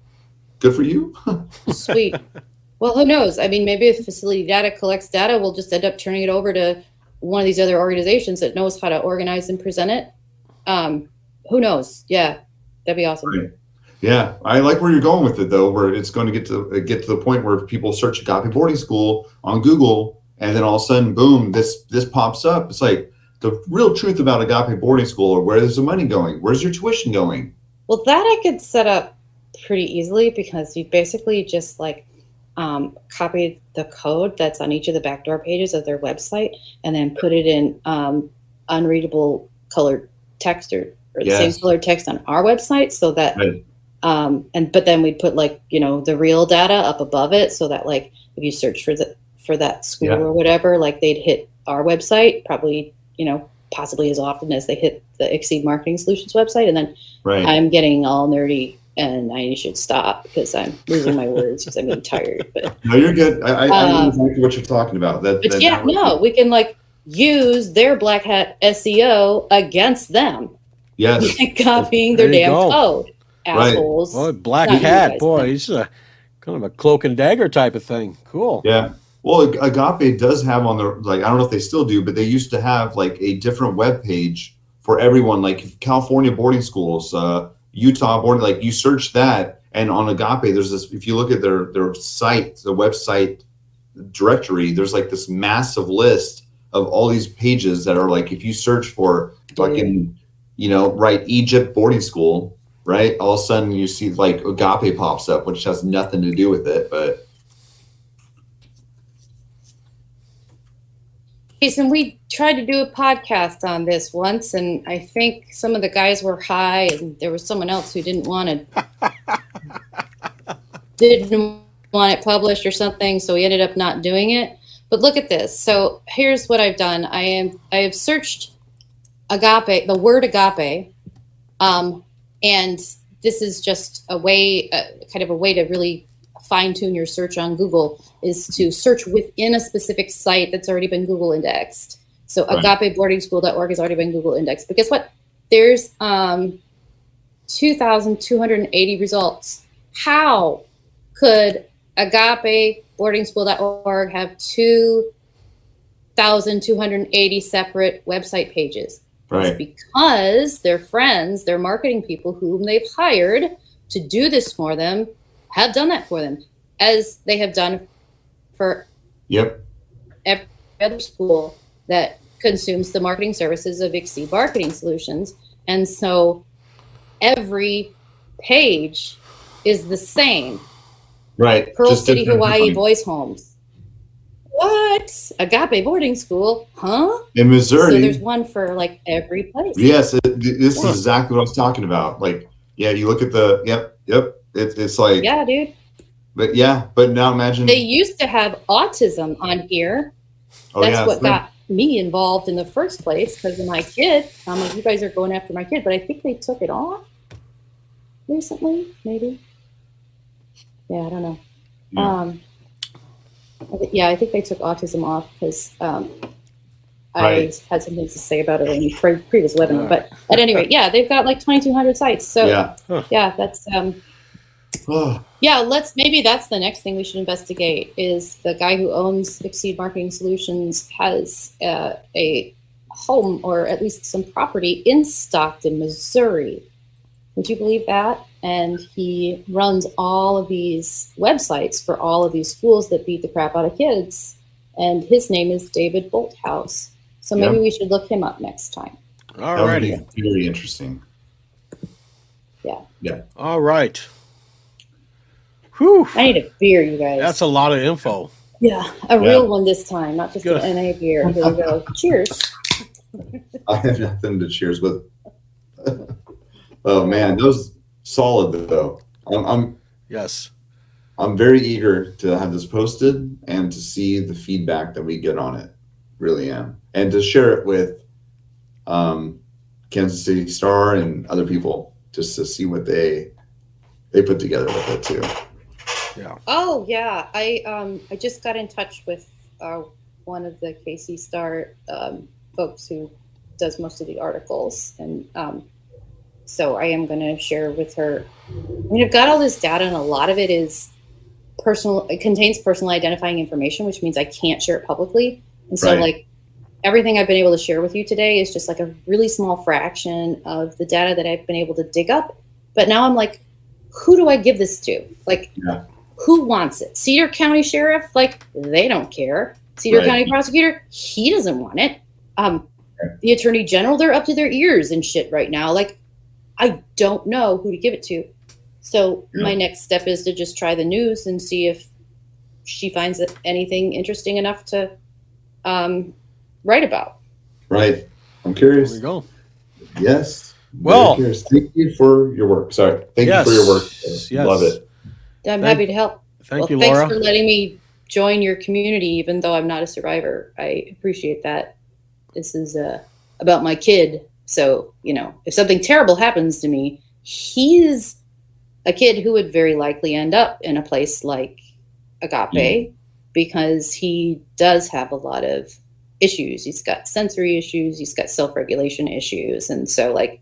good for you. Sweet. Well, who knows? I mean, maybe if Facility Data collects data, we'll just end up turning it over to one of these other organizations that knows how to organize and present it. Who knows? Yeah, that'd be awesome. Right. Yeah, I like where you're going with it though, where it's going to get to the point where people search Agape boarding school on Google, and then all of a sudden, boom, this pops up. It's like the real truth about Agape boarding school, or where's the money going? Where's your tuition going? Well, that I could set up pretty easily because you basically just like copy the code that's on each of the backdoor pages of their website and then put it in unreadable colored text or the same colored text on our website so that Right. but then we'd put like, the real data up above it so that like if you search for that school or whatever, like they'd hit our website probably, possibly as often as they hit the Exceed Marketing Solutions website. And then Right. I'm getting all nerdy and I should stop because I'm losing my words because I'm getting tired. But No, you're good. I know exactly what you're talking about. We can like use their black hat SEO against them. Yes. Copying their There you damn go. code. Assholes. Boy, Black Not you Hat, guys, boy, then. he's a kind of a cloak and dagger type of thing. Cool. Yeah. Well, Agape does have on their, like, I don't know if they still do, but they used to have like a different web page for everyone, like California boarding schools, Utah boarding, like you search that, and on Agape, there's this, if you look at their site, the website directory, there's like this massive list of all these pages that are like, if you search for fucking, right, Egypt boarding school, right? All of a sudden you see like Agape pops up, which has nothing to do with it, but Jason, we tried to do a podcast on this once, and I think some of the guys were high, and there was someone else who didn't want it published or something, so we ended up not doing it. But look at this. So here's what I've done. I have searched agape, the word agape, and this is just a way, kind of a way to really fine-tune your search on Google, is to search within a specific site that's already been Google indexed. So Right. agapeboardingschool.org has already been Google indexed. But guess what? There's 2,280 results. How could agapeboardingschool.org have 2,280 separate website pages? Right. Because their friends, their marketing people whom they've hired to do this for them, have done that for them, as they have done for Yep. every other school that consumes the marketing services of Exceed Marketing Solutions. And so every page is the same. Right. Pearl Just City, different Hawaii design. boys' homes. What? Agape boarding school? Huh? In Missouri. So there's one for like every place. Yes, this is exactly what I was talking about. Like, yeah, you look at the yep. It's like Yeah, dude. but now imagine. They used to have autism on here. That's what got me involved in the first place, because of my kid. I'm like, you guys are going after my kid, but I think they took it off recently, maybe. Yeah, I don't know. Yeah. I think they took autism off because I Right. had some things to say about it in the previous webinar. But at any rate, yeah, they've got like 2,200 sites. So Yeah. that's Oh, maybe that's the next thing we should investigate. Is the guy who owns Exceed Marketing Solutions has a home, or at least some property, in Stockton, Missouri. Would you believe that? And he runs all of these websites for all of these schools that beat the crap out of kids. And his name is David Bolthouse. So maybe we should look him up next time. that would be Alrighty. very interesting. Yeah. All right. Whew. I need a beer, you guys. That's a lot of info. Yeah, a real one this time, not just Good. an NA beer. Here we go. Cheers. I have nothing to cheers with. Oh man, those solid though. Yes. I'm very eager to have this posted and to see the feedback that we get on it. Really am, and to share it with Kansas City Star and other people, just to see what they put together with it too. Yeah. Oh yeah, I just got in touch with one of the KC Star folks who does most of the articles, and so I am going to share with her. I mean, I've got all this data, and a lot of it is personal. It contains personal identifying information, which means I can't share it publicly. And so, Right. like, everything I've been able to share with you today is just like a really small fraction of the data that I've been able to dig up. But now I'm like, who do I give this to? Like, Yeah. who wants it? Cedar County Sheriff? Like, they don't care. Cedar Right. County Prosecutor? He doesn't want it. The Attorney General, they're up to their ears in shit right now. Like, I don't know who to give it to. So my next step is to just try the news and see if she finds anything interesting enough to write about. Right. I'm There curious. we go. Yes. Well- Very curious. Thank you for your work. Sorry. Thank you for your work. Yes. Love it. I'm Thank- happy to help. Thank you, Thanks Laura. for letting me join your community, even though I'm not a survivor. I appreciate that. This is about my kid. So, if something terrible happens to me, he's a kid who would very likely end up in a place like Agape because he does have a lot of issues. He's got sensory issues. He's got self-regulation issues. And so, like,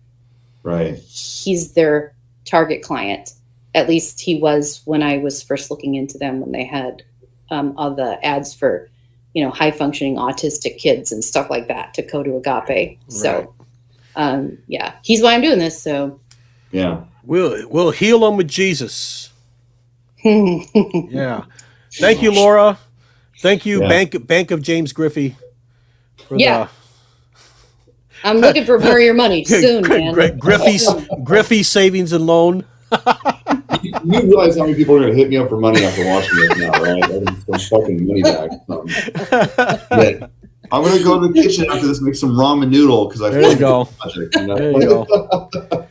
Right. he's their target client. At least he was when I was first looking into them, when they had all the ads for, high functioning autistic kids and stuff like that to go to Agape. So, he's why I'm doing this. So, Yeah. We'll heal them with Jesus. Yeah. Thank you, Laura. Thank you, Yeah. Bank of James Griffey. For Yeah. I'm looking for more of your money soon, man. Griffey Savings and Loan. You realize how many people are going to hit me up for money after watching this now, right? I need some fucking money back. Yeah. I'm gonna go to the kitchen after this, make some ramen noodle because I There you go. There you go.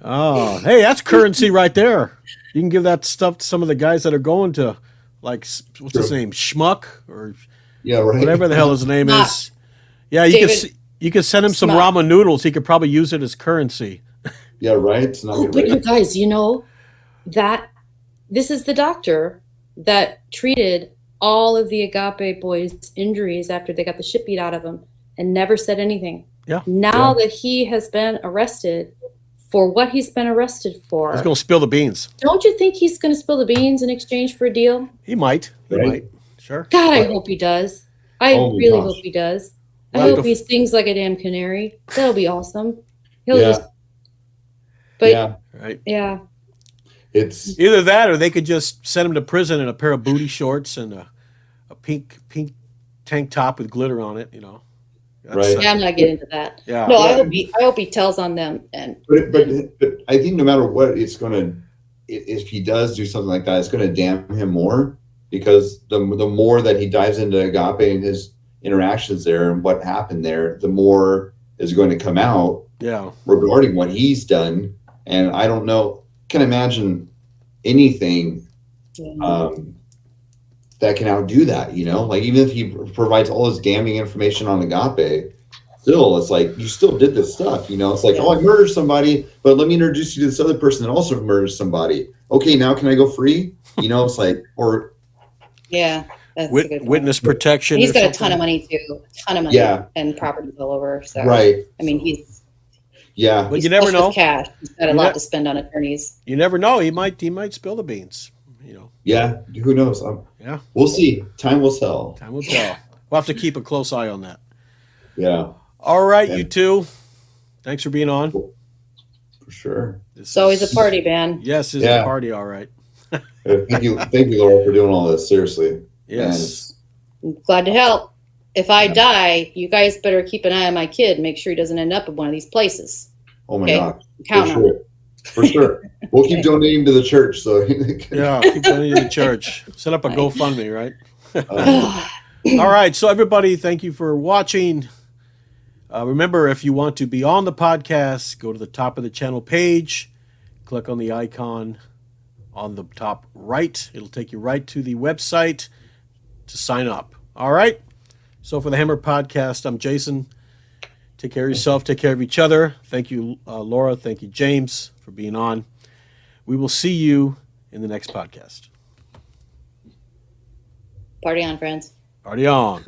Oh, hey, that's currency right there. You can give that stuff to some of the guys that are going to, like, what's his name, Schmuck or Yeah, right. whatever the hell his name Schmuck. is. Yeah, you could send him some Schmuck. ramen noodles. He could probably use it as currency. Yeah, right. It's not Oh, good, but you right? guys, you know that this is the doctor that treated all of the Agape boys' injuries after they got the shit beat out of them and never said anything. Yeah. Now that he has been arrested for what he's been arrested for, He's going to spill the beans. don't you think he's going to spill the beans in exchange for a deal? He might. He Right. might. Sure. God, I Right. hope he does. I Oh my really gosh. hope he does. I Well, hope he sings like a damn canary. That'll be awesome. He'll Yeah. just, but Yeah, Right. yeah. it's Either that or they could just send him to prison in a pair of booty shorts and a pink tank top with glitter on it, you know. Right. Yeah, I'm not getting into that. Yeah. No, Yeah. I hope he tells on them and but I think no matter what, it's gonna, if he does do something like that, it's gonna damn him more because the more that he dives into Agape and his interactions there and what happened there, the more is going to come out Yeah. regarding what he's done. And I don't know, can imagine anything that can outdo that, you know, like even if he provides all this damning information on Agape, still, it's like, you still did this stuff, you know, it's like, oh, I murdered somebody, but let me introduce you to this other person that also murdered somebody. Okay, now can I go free? You know, it's like, or yeah, that's a good point. Witness protection. He's or got a something. ton of money too, a ton of money, Yeah. and properties all over. So right. I mean, he's Yeah. But you never flush with know. cash. He's got a lot to spend on attorneys. You never know. He might spill the beans, you know. Yeah. Who knows? Yeah. We'll see. Time will tell. Time will tell. We'll have to keep a close eye on that. Yeah, All right, Yeah. you two. Thanks for being on. for sure. It's always a party, man. Yes, it's Yeah. a party, all right. Thank you, Laura, for doing all this. Seriously. Yes. I'm glad to help. If I die, you guys better keep an eye on my kid. Make sure he doesn't end up in one of these places. Oh my Okay. God. Count For on sure. For sure. We'll keep donating to the church. So Yeah, keep going to the church. Set up a GoFundMe, right? it. All right, so everybody, thank you for watching. Remember, if you want to be on the podcast, go to the top of the channel page, click on the icon on the top right. It'll take you right to the website to sign up. All right? So for the Hammer Podcast, I'm Jason. Take care of yourself. Take care of each other. Thank you, Laura. Thank you, James, for being on. We will see you in the next podcast. Party on, friends. Party on.